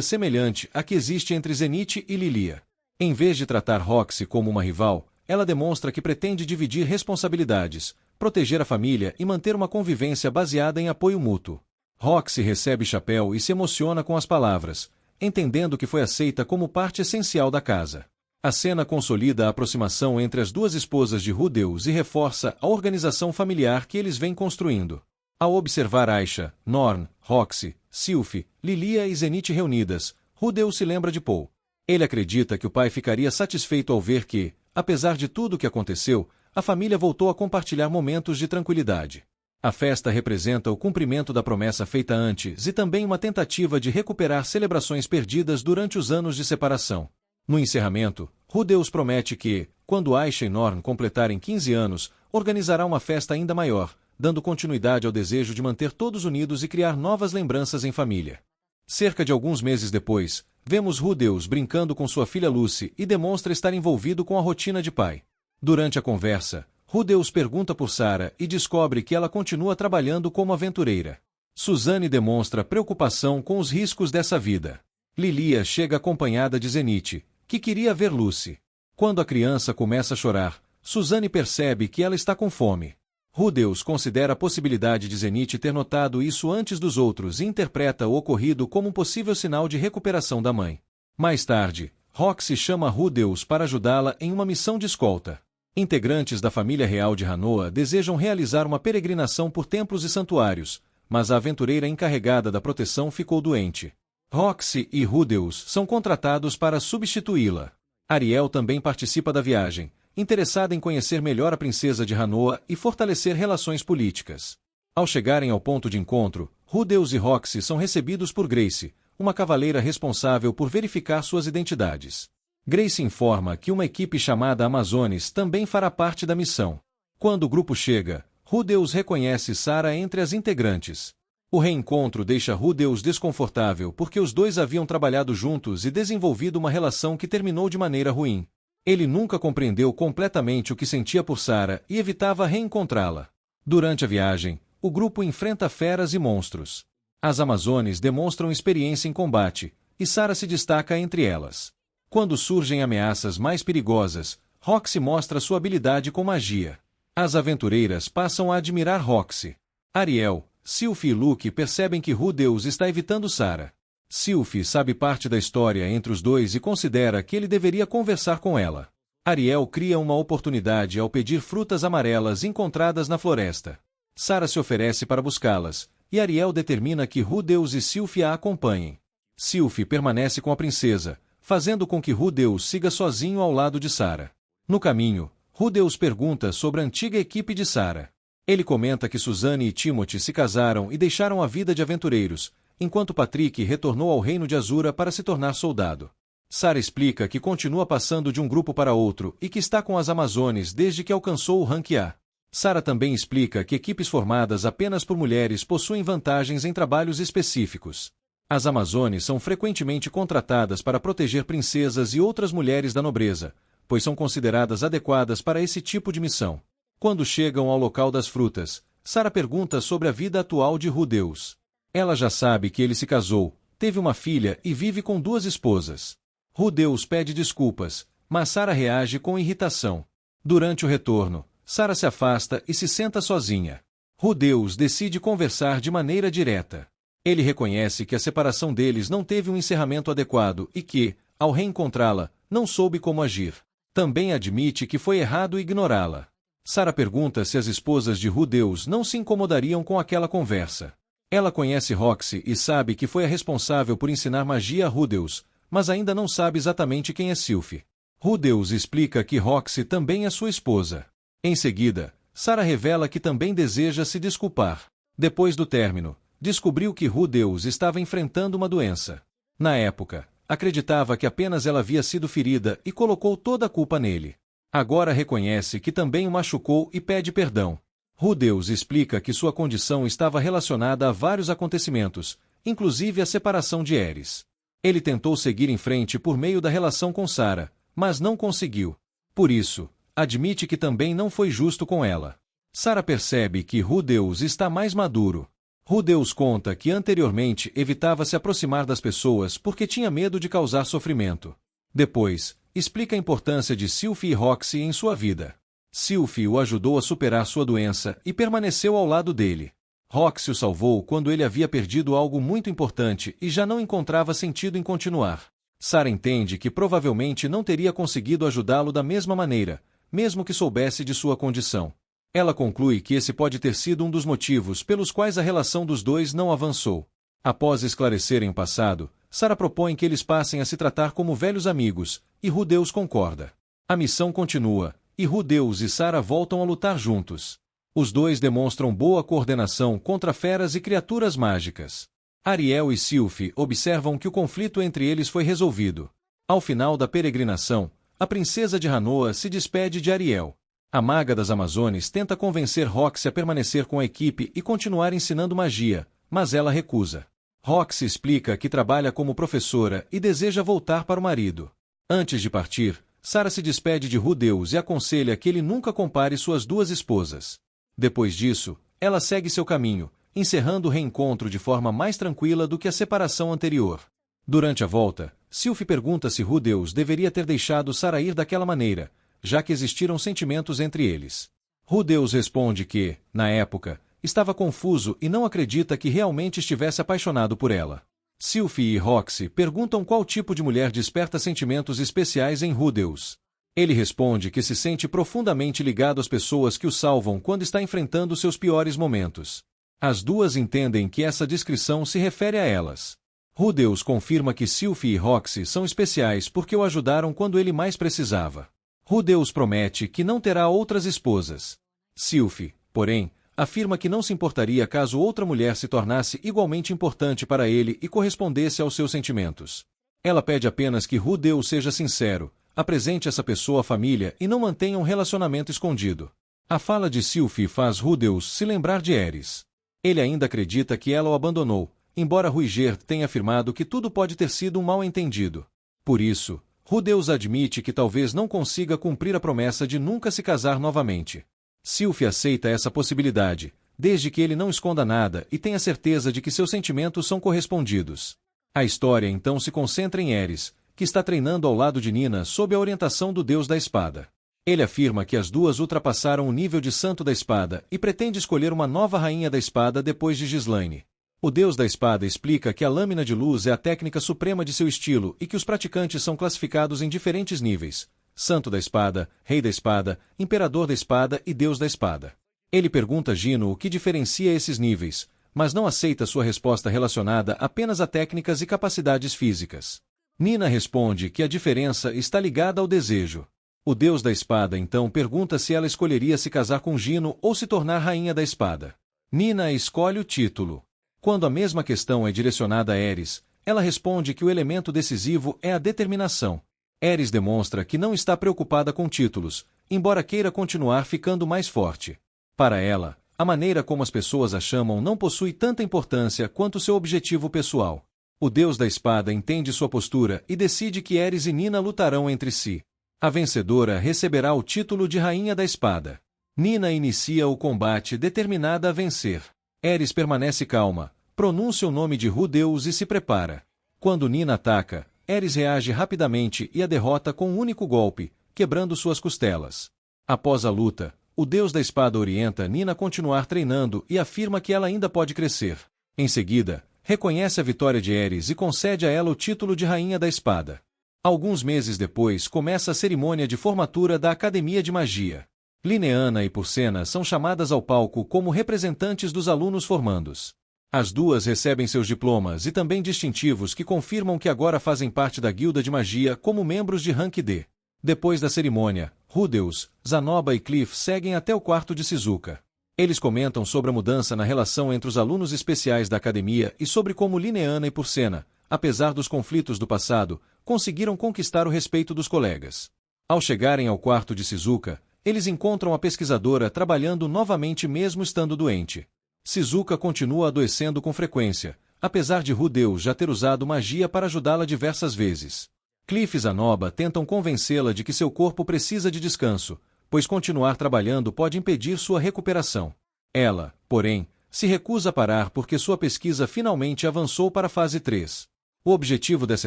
semelhante à que existe entre Zenith e Lilia. Em vez de tratar Roxy como uma rival, ela demonstra que pretende dividir responsabilidades, proteger a família e manter uma convivência baseada em apoio mútuo. Roxy recebe chapéu e se emociona com as palavras, entendendo que foi aceita como parte essencial da casa. A cena consolida a aproximação entre as duas esposas de Rudeus e reforça a organização familiar que eles vêm construindo. Ao observar Aisha, Norn, Roxy, Sylvie, Lilia e Zenith reunidas, Rudeus se lembra de Paul. Ele acredita que o pai ficaria satisfeito ao ver que, apesar de tudo o que aconteceu, a família voltou a compartilhar momentos de tranquilidade. A festa representa o cumprimento da promessa feita antes e também uma tentativa de recuperar celebrações perdidas durante os anos de separação. No encerramento, Rudeus promete que, quando Aisha e Norn completarem 15 anos, organizará uma festa ainda maior, dando continuidade ao desejo de manter todos unidos e criar novas lembranças em família. Cerca de alguns meses depois, vemos Rudeus brincando com sua filha Lucy e demonstra estar envolvido com a rotina de pai. Durante a conversa, Rudeus pergunta por Sarah e descobre que ela continua trabalhando como aventureira. Suzanne demonstra preocupação com os riscos dessa vida. Lilia chega acompanhada de Zenith, que queria ver Lucy. Quando a criança começa a chorar, Suzanne percebe que ela está com fome. Rudeus considera a possibilidade de Zenith ter notado isso antes dos outros e interpreta o ocorrido como um possível sinal de recuperação da mãe. Mais tarde, Roxy chama Rudeus para ajudá-la em uma missão de escolta. Integrantes da família real de Hanoa desejam realizar uma peregrinação por templos e santuários, mas a aventureira encarregada da proteção ficou doente. Roxy e Rudeus são contratados para substituí-la. Ariel também participa da viagem, interessada em conhecer melhor a princesa de Hanoa e fortalecer relações políticas. Ao chegarem ao ponto de encontro, Rudeus e Roxy são recebidos por Grace, uma cavaleira responsável por verificar suas identidades. Grace informa que uma equipe chamada Amazones também fará parte da missão. Quando o grupo chega, Rudeus reconhece Sarah entre as integrantes. O reencontro deixa Rudeus desconfortável porque os dois haviam trabalhado juntos e desenvolvido uma relação que terminou de maneira ruim. Ele nunca compreendeu completamente o que sentia por Sarah e evitava reencontrá-la. Durante a viagem, o grupo enfrenta feras e monstros. As Amazones demonstram experiência em combate, e Sarah se destaca entre elas. Quando surgem ameaças mais perigosas, Roxy mostra sua habilidade com magia. As aventureiras passam a admirar Roxy. Ariel, Sylvie e Luke percebem que Rudeus está evitando Sarah. Sylvie sabe parte da história entre os dois e considera que ele deveria conversar com ela. Ariel cria uma oportunidade ao pedir frutas amarelas encontradas na floresta. Sarah se oferece para buscá-las, e Ariel determina que Rudeus e Sylvie a acompanhem. Sylvie permanece com a princesa, fazendo com que Rudeus siga sozinho ao lado de Sarah. No caminho, Rudeus pergunta sobre a antiga equipe de Sarah. Ele comenta que Suzanne e Timothy se casaram e deixaram a vida de aventureiros, enquanto Patrick retornou ao reino de Azura para se tornar soldado. Sarah explica que continua passando de um grupo para outro e que está com as Amazones desde que alcançou o rank A. Sarah também explica que equipes formadas apenas por mulheres possuem vantagens em trabalhos específicos. As Amazones são frequentemente contratadas para proteger princesas e outras mulheres da nobreza, pois são consideradas adequadas para esse tipo de missão. Quando chegam ao local das frutas, Sarah pergunta sobre a vida atual de Rudeus. Ela já sabe que ele se casou, teve uma filha e vive com 2 esposas. Rudeus pede desculpas, mas Sarah reage com irritação. Durante o retorno, Sarah se afasta e se senta sozinha. Rudeus decide conversar de maneira direta. Ele reconhece que a separação deles não teve um encerramento adequado e que, ao reencontrá-la, não soube como agir. Também admite que foi errado ignorá-la. Sarah pergunta se as esposas de Rudeus não se incomodariam com aquela conversa. Ela conhece Roxy e sabe que foi a responsável por ensinar magia a Rudeus, mas ainda não sabe exatamente quem é Sylvie. Rudeus explica que Roxy também é sua esposa. Em seguida, Sarah revela que também deseja se desculpar. Depois do término, descobriu que Rudeus estava enfrentando uma doença. Na época, acreditava que apenas ela havia sido ferida e colocou toda a culpa nele. Agora reconhece que também o machucou e pede perdão. Rudeus explica que sua condição estava relacionada a vários acontecimentos, inclusive a separação de Ares. Ele tentou seguir em frente por meio da relação com Sarah, mas não conseguiu. Por isso, admite que também não foi justo com ela. Sarah percebe que Rudeus está mais maduro. Rudeus conta que anteriormente evitava se aproximar das pessoas porque tinha medo de causar sofrimento. Depois, explica a importância de Sylphie e Roxy em sua vida. Sylphie o ajudou a superar sua doença e permaneceu ao lado dele. Roxy o salvou quando ele havia perdido algo muito importante e já não encontrava sentido em continuar. Sarah entende que provavelmente não teria conseguido ajudá-lo da mesma maneira, mesmo que soubesse de sua condição. Ela conclui que esse pode ter sido um dos motivos pelos quais a relação dos dois não avançou. Após esclarecerem o passado, Sarah propõe que eles passem a se tratar como velhos amigos, e Rudeus concorda. A missão continua, e Rudeus e Sarah voltam a lutar juntos. Os dois demonstram boa coordenação contra feras e criaturas mágicas. Ariel e Sylphie observam que o conflito entre eles foi resolvido. Ao final da peregrinação, a princesa de Hanoa se despede de Ariel. A maga das Amazones tenta convencer Roxy a permanecer com a equipe e continuar ensinando magia, mas ela recusa. Roxy explica que trabalha como professora e deseja voltar para o marido. Antes de partir, Sarah se despede de Rudeus e aconselha que ele nunca compare suas duas esposas. Depois disso, ela segue seu caminho, encerrando o reencontro de forma mais tranquila do que a separação anterior. Durante a volta, Sylphie pergunta se Rudeus deveria ter deixado Sarah ir daquela maneira, já que existiram sentimentos entre eles. Rudeus responde que, na época, estava confuso e não acredita que realmente estivesse apaixonado por ela. Sylphie e Roxy perguntam qual tipo de mulher desperta sentimentos especiais em Rudeus. Ele responde que se sente profundamente ligado às pessoas que o salvam quando está enfrentando seus piores momentos. As duas entendem que essa descrição se refere a elas. Rudeus confirma que Sylphie e Roxy são especiais porque o ajudaram quando ele mais precisava. Rudeus promete que não terá outras esposas. Sylphie, porém, afirma que não se importaria caso outra mulher se tornasse igualmente importante para ele e correspondesse aos seus sentimentos. Ela pede apenas que Rudeus seja sincero, apresente essa pessoa à família e não mantenha um relacionamento escondido. A fala de Sylphie faz Rudeus se lembrar de Eris. Ele ainda acredita que ela o abandonou, embora Ruiger tenha afirmado que tudo pode ter sido um mal-entendido. Por isso, Rudeus admite que talvez não consiga cumprir a promessa de nunca se casar novamente. Sylphie aceita essa possibilidade, desde que ele não esconda nada e tenha certeza de que seus sentimentos são correspondidos. A história então se concentra em Eris, que está treinando ao lado de Nina sob a orientação do Deus da Espada. Ele afirma que as duas ultrapassaram o nível de Santo da Espada e pretende escolher uma nova Rainha da Espada depois de Ghislaine. O Deus da Espada explica que a lâmina de luz é a técnica suprema de seu estilo e que os praticantes são classificados em diferentes níveis: Santo da Espada, Rei da Espada, Imperador da Espada e Deus da Espada. Ele pergunta a Gino o que diferencia esses níveis, mas não aceita sua resposta relacionada apenas a técnicas e capacidades físicas. Nina responde que a diferença está ligada ao desejo. O Deus da Espada então pergunta se ela escolheria se casar com Gino ou se tornar Rainha da Espada. Nina escolhe o título. Quando a mesma questão é direcionada a Eris, ela responde que o elemento decisivo é a determinação. Eris demonstra que não está preocupada com títulos, embora queira continuar ficando mais forte. Para ela, a maneira como as pessoas a chamam não possui tanta importância quanto seu objetivo pessoal. O Deus da Espada entende sua postura e decide que Eris e Nina lutarão entre si. A vencedora receberá o título de Rainha da Espada. Nina inicia o combate determinada a vencer. Eris permanece calma, pronuncia o nome de Rudeus e se prepara. Quando Nina ataca, Eris reage rapidamente e a derrota com um único golpe, quebrando suas costelas. Após a luta, o Deus da Espada orienta Nina a continuar treinando e afirma que ela ainda pode crescer. Em seguida, reconhece a vitória de Eris e concede a ela o título de Rainha da Espada. Alguns meses depois começa a cerimônia de formatura da Academia de Magia. Lineana e Purcena são chamadas ao palco como representantes dos alunos formandos. As duas recebem seus diplomas e também distintivos que confirmam que agora fazem parte da Guilda de Magia como membros de Rank D. Depois da cerimônia, Rudeus, Zanoba e Cliff seguem até o quarto de Shizuka. Eles comentam sobre a mudança na relação entre os alunos especiais da academia e sobre como Lineana e Purcena, apesar dos conflitos do passado, conseguiram conquistar o respeito dos colegas. Ao chegarem ao quarto de Shizuka, eles encontram a pesquisadora trabalhando novamente mesmo estando doente. Shizuka continua adoecendo com frequência, apesar de Rudeus já ter usado magia para ajudá-la diversas vezes. Cliff e Zanoba tentam convencê-la de que seu corpo precisa de descanso, pois continuar trabalhando pode impedir sua recuperação. Ela, porém, Se recusa a parar porque sua pesquisa finalmente avançou para a fase 3. O objetivo dessa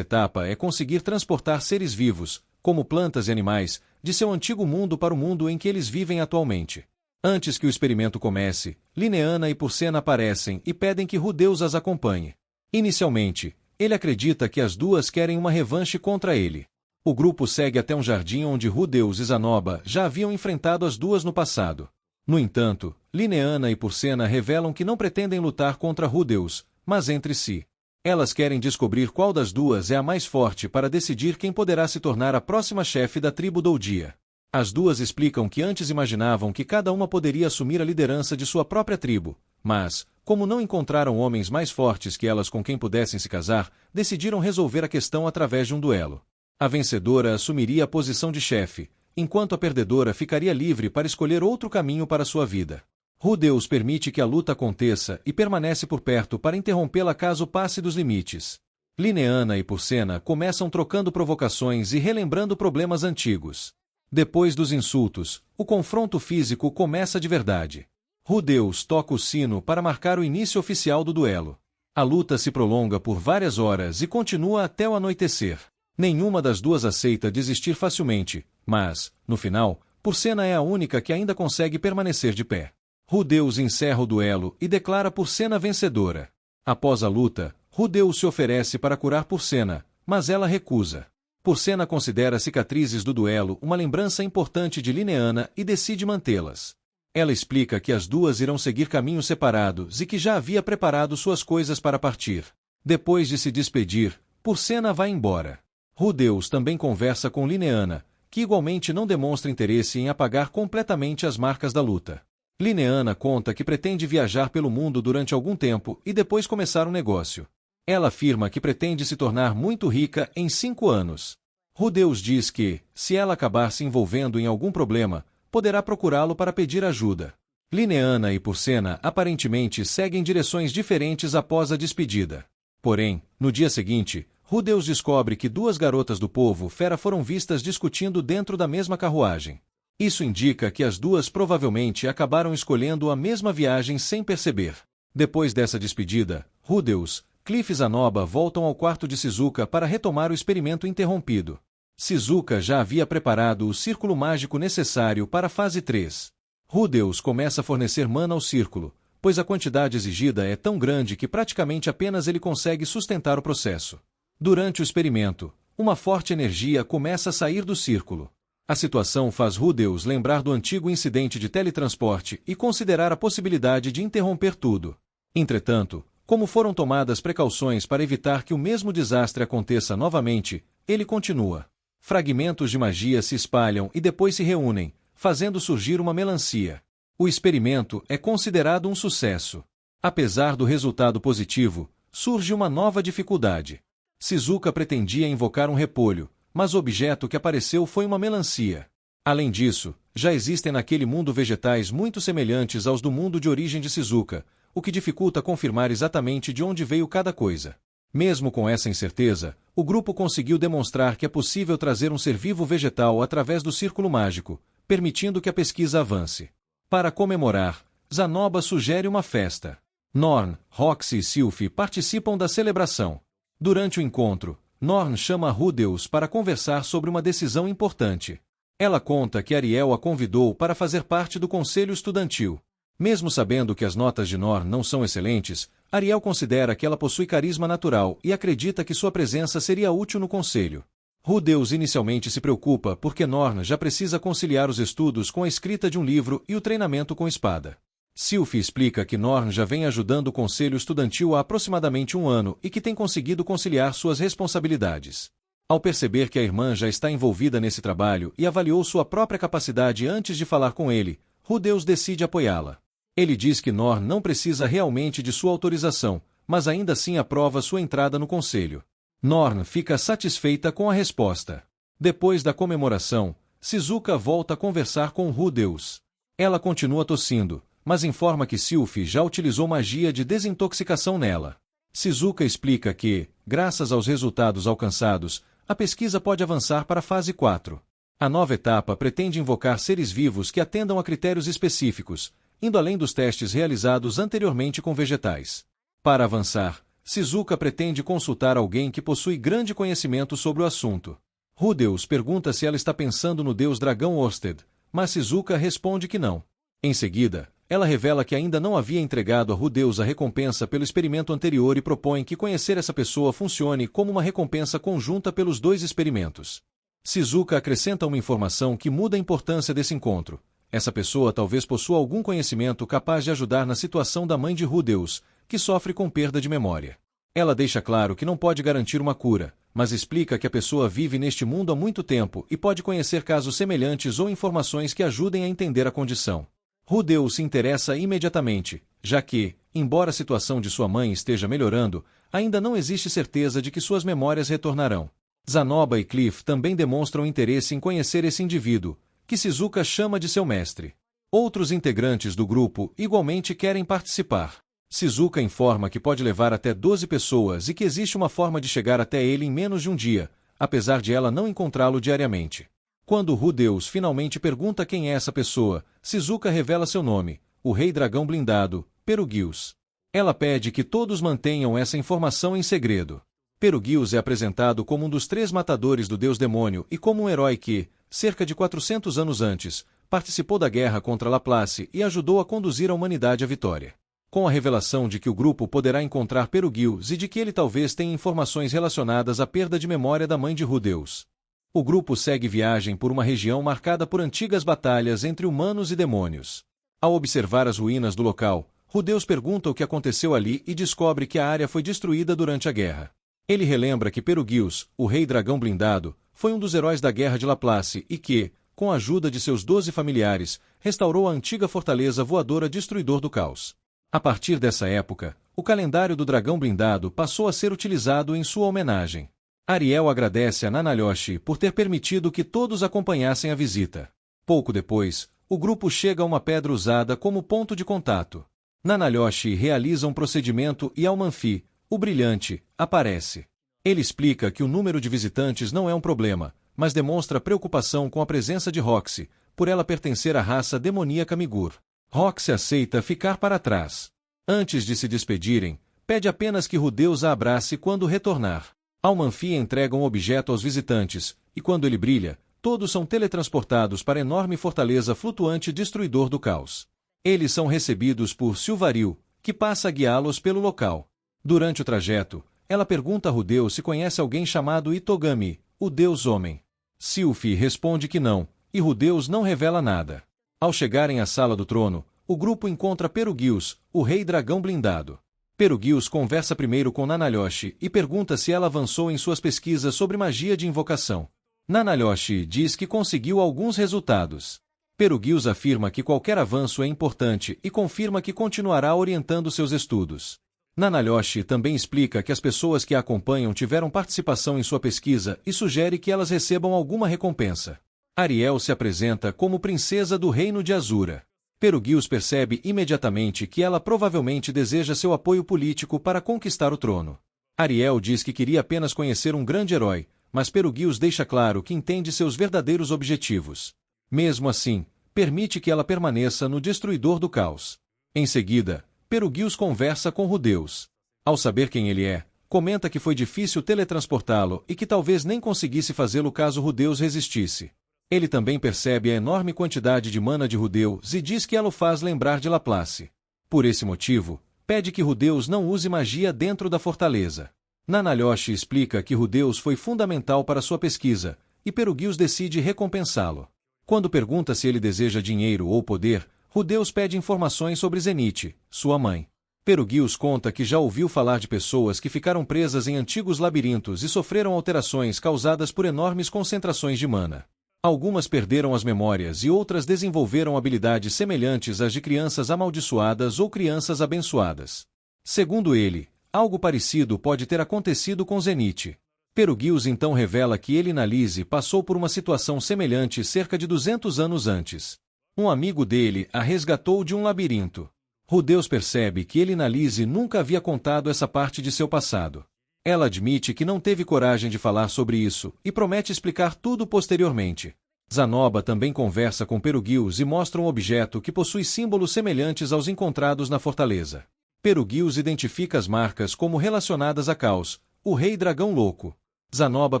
etapa é conseguir transportar seres vivos, como plantas e animais, de seu antigo mundo para o mundo em que eles vivem atualmente. Antes que o experimento comece, Lineana e Purcena aparecem e pedem que Rudeus as acompanhe. Inicialmente, ele acredita que as duas querem uma revanche contra ele. O grupo segue até um jardim onde Rudeus e Zanoba já haviam enfrentado as duas no passado. No entanto, Lineana e Purcena revelam que não pretendem lutar contra Rudeus, mas entre si. Elas querem descobrir qual das duas é a mais forte para decidir quem poderá se tornar a próxima chefe da tribo Doudia. As duas explicam que antes imaginavam que cada uma poderia assumir a liderança de sua própria tribo, mas, como não encontraram homens mais fortes que elas com quem pudessem se casar, decidiram resolver a questão através de um duelo. A vencedora assumiria a posição de chefe, enquanto a perdedora ficaria livre para escolher outro caminho para sua vida. Rudeus permite que a luta aconteça e permanece por perto para interrompê-la caso passe dos limites. Lineana e Purcena começam trocando provocações e relembrando problemas antigos. Depois dos insultos, o confronto físico começa de verdade. Rudeus toca o sino para marcar o início oficial do duelo. A luta se prolonga por várias horas e continua até o anoitecer. Nenhuma das duas aceita desistir facilmente, mas, no final, Purcena é a única que ainda consegue permanecer de pé. Rudeus encerra o duelo e declara Purcena vencedora. Após a luta, Rudeus se oferece para curar Purcena, mas ela recusa. Purcena considera cicatrizes do duelo uma lembrança importante de Lineana e decide mantê-las. Ela explica que as duas irão seguir caminhos separados e que já havia preparado suas coisas para partir. Depois de se despedir, Purcena vai embora. Rudeus também conversa com Lineana, que igualmente não demonstra interesse em apagar completamente as marcas da luta. Lineana conta que pretende viajar pelo mundo durante algum tempo e depois começar um negócio. Ela afirma que pretende se tornar muito rica em 5 anos. Rudeus diz que, se ela acabar se envolvendo em algum problema, poderá procurá-lo para pedir ajuda. Lineana e Purcena aparentemente seguem direções diferentes após a despedida. Porém, no dia seguinte, Rudeus descobre que 2 garotas do povo fera foram vistas discutindo dentro da mesma carruagem. Isso indica que as duas provavelmente acabaram escolhendo a mesma viagem sem perceber. Depois dessa despedida, Rudeus, Cliff e Zanoba voltam ao quarto de Shizuka para retomar o experimento interrompido. Shizuka já havia preparado o círculo mágico necessário para a fase 3. Rudeus começa a fornecer mana ao círculo, pois a quantidade exigida é tão grande que praticamente apenas ele consegue sustentar o processo. Durante o experimento, uma forte energia começa a sair do círculo. A situação faz Rudeus lembrar do antigo incidente de teletransporte e considerar a possibilidade de interromper tudo. Entretanto, como foram tomadas precauções para evitar que o mesmo desastre aconteça novamente, ele continua. Fragmentos de magia se espalham e depois se reúnem, fazendo surgir uma melancia. O experimento é considerado um sucesso. Apesar do resultado positivo, surge uma nova dificuldade. Shizuka pretendia invocar um repolho, mas o objeto que apareceu foi uma melancia. Além disso, já existem naquele mundo vegetais muito semelhantes aos do mundo de origem de Shizuka, o que dificulta confirmar exatamente de onde veio cada coisa. Mesmo com essa incerteza, o grupo conseguiu demonstrar que é possível trazer um ser vivo vegetal através do círculo mágico, permitindo que a pesquisa avance. Para comemorar, Zanoba sugere uma festa. Norn, Roxy e Sylphie participam da celebração. Durante o encontro, Norn chama Rudeus para conversar sobre uma decisão importante. Ela conta que Ariel a convidou para fazer parte do conselho estudantil. Mesmo sabendo que as notas de Norn não são excelentes, Ariel considera que ela possui carisma natural e acredita que sua presença seria útil no conselho. Rudeus inicialmente se preocupa porque Norn já precisa conciliar os estudos com a escrita de um livro e o treinamento com espada. Sylphie explica que Norn já vem ajudando o conselho estudantil há aproximadamente 1 ano e que tem conseguido conciliar suas responsabilidades. Ao perceber que a irmã já está envolvida nesse trabalho e avaliou sua própria capacidade antes de falar com ele, Rudeus decide apoiá-la. Ele diz que Norn não precisa realmente de sua autorização, mas ainda assim aprova sua entrada no conselho. Norn fica satisfeita com a resposta. Depois da comemoração, Shizuka volta a conversar com Rudeus. Ela continua tossindo, mas informa que Sylphie já utilizou magia de desintoxicação nela. Shizuka explica que, graças aos resultados alcançados, a pesquisa pode avançar para a fase 4. A nova etapa pretende invocar seres vivos que atendam a critérios específicos, indo além dos testes realizados anteriormente com vegetais. Para avançar, Shizuka pretende consultar alguém que possui grande conhecimento sobre o assunto. Rudeus pergunta se ela está pensando no deus dragão Orsted, mas Shizuka responde que não. Em seguida, ela revela que ainda não havia entregado a Rudeus a recompensa pelo experimento anterior e propõe que conhecer essa pessoa funcione como uma recompensa conjunta pelos dois experimentos. Shizuka acrescenta uma informação que muda a importância desse encontro. Essa pessoa talvez possua algum conhecimento capaz de ajudar na situação da mãe de Rudeus, que sofre com perda de memória. Ela deixa claro que não pode garantir uma cura, mas explica que a pessoa vive neste mundo há muito tempo e pode conhecer casos semelhantes ou informações que ajudem a entender a condição. Rudeus se interessa imediatamente, já que, embora a situação de sua mãe esteja melhorando, ainda não existe certeza de que suas memórias retornarão. Zanoba e Cliff também demonstram interesse em conhecer esse indivíduo, que Shizuka chama de seu mestre. Outros integrantes do grupo igualmente querem participar. Shizuka informa que pode levar até 12 pessoas e que existe uma forma de chegar até ele em menos de um dia, apesar de ela não encontrá-lo diariamente. Quando Rudeus finalmente pergunta quem é essa pessoa, Shizuka revela seu nome, o Rei Dragão Blindado, Perugius. Ela pede que todos mantenham essa informação em segredo. Perugius é apresentado como um dos 3 matadores do deus demônio e como um herói que, cerca de 400 anos antes, participou da guerra contra Laplace e ajudou a conduzir a humanidade à vitória. Com a revelação de que o grupo poderá encontrar Perugius e de que ele talvez tenha informações relacionadas à perda de memória da mãe de Rudeus. O grupo segue viagem por uma região marcada por antigas batalhas entre humanos e demônios. Ao observar as ruínas do local, Rudeus pergunta o que aconteceu ali e descobre que a área foi destruída durante a guerra. Ele relembra que Perugius, o Rei Dragão Blindado, foi um dos heróis da Guerra de Laplace e que, com a ajuda de seus 12 familiares, restaurou a antiga fortaleza voadora Destruidor do Caos. A partir dessa época, o calendário do Dragão Blindado passou a ser utilizado em sua homenagem. Ariel agradece a Nanalyoshi por ter permitido que todos acompanhassem a visita. Pouco depois, o grupo chega a uma pedra usada como ponto de contato. Nanalyoshi realiza um procedimento e Almanfi, o brilhante, aparece. Ele explica que o número de visitantes não é um problema, mas demonstra preocupação com a presença de Roxy, por ela pertencer à raça demoníaca Migur. Roxy aceita ficar para trás. Antes de se despedirem, pede apenas que Rudeus a abrace quando retornar. Almanfi entrega um objeto aos visitantes, e quando ele brilha, todos são teletransportados para a enorme fortaleza flutuante Destruidor do Caos. Eles são recebidos por Silvaril, que passa a guiá-los pelo local. Durante o trajeto, ela pergunta a Rudeus se conhece alguém chamado Itogami, o Deus Homem. Sylphie responde que não, e Rudeus não revela nada. Ao chegarem à Sala do Trono, o grupo encontra Perugius, o Rei Dragão Blindado. Perugius conversa primeiro com Nanalyoshi e pergunta se ela avançou em suas pesquisas sobre magia de invocação. Nanalyoshi diz que conseguiu alguns resultados. Perugius afirma que qualquer avanço é importante e confirma que continuará orientando seus estudos. Nanalyoshi também explica que as pessoas que a acompanham tiveram participação em sua pesquisa e sugere que elas recebam alguma recompensa. Ariel se apresenta como princesa do Reino de Azura. Perugius percebe imediatamente que ela provavelmente deseja seu apoio político para conquistar o trono. Ariel diz que queria apenas conhecer um grande herói, mas Perugius deixa claro que entende seus verdadeiros objetivos. Mesmo assim, permite que ela permaneça no Destruidor do Caos. Em seguida, Perugius conversa com Rudeus. Ao saber quem ele é, comenta que foi difícil teletransportá-lo e que talvez nem conseguisse fazê-lo caso Rudeus resistisse. Ele também percebe a enorme quantidade de mana de Rudeus e diz que ela o faz lembrar de Laplace. Por esse motivo, pede que Rudeus não use magia dentro da fortaleza. Nanalyoshi explica que Rudeus foi fundamental para sua pesquisa, e Perugius decide recompensá-lo. Quando pergunta se ele deseja dinheiro ou poder, Rudeus pede informações sobre Zenith, sua mãe. Perugius conta que já ouviu falar de pessoas que ficaram presas em antigos labirintos e sofreram alterações causadas por enormes concentrações de mana. Algumas perderam as memórias e outras desenvolveram habilidades semelhantes às de crianças amaldiçoadas ou crianças abençoadas. Segundo ele, algo parecido pode ter acontecido com Zenith. Perugius então revela que ele e Nalise passou por uma situação semelhante cerca de 200 anos antes. Um amigo dele a resgatou de um labirinto. Rudeus percebe que ele e Nalise nunca havia contado essa parte de seu passado. Ela admite que não teve coragem de falar sobre isso e promete explicar tudo posteriormente. Zanoba também conversa com Perugius e mostra um objeto que possui símbolos semelhantes aos encontrados na fortaleza. Perugius identifica as marcas como relacionadas a Caos, o rei dragão louco. Zanoba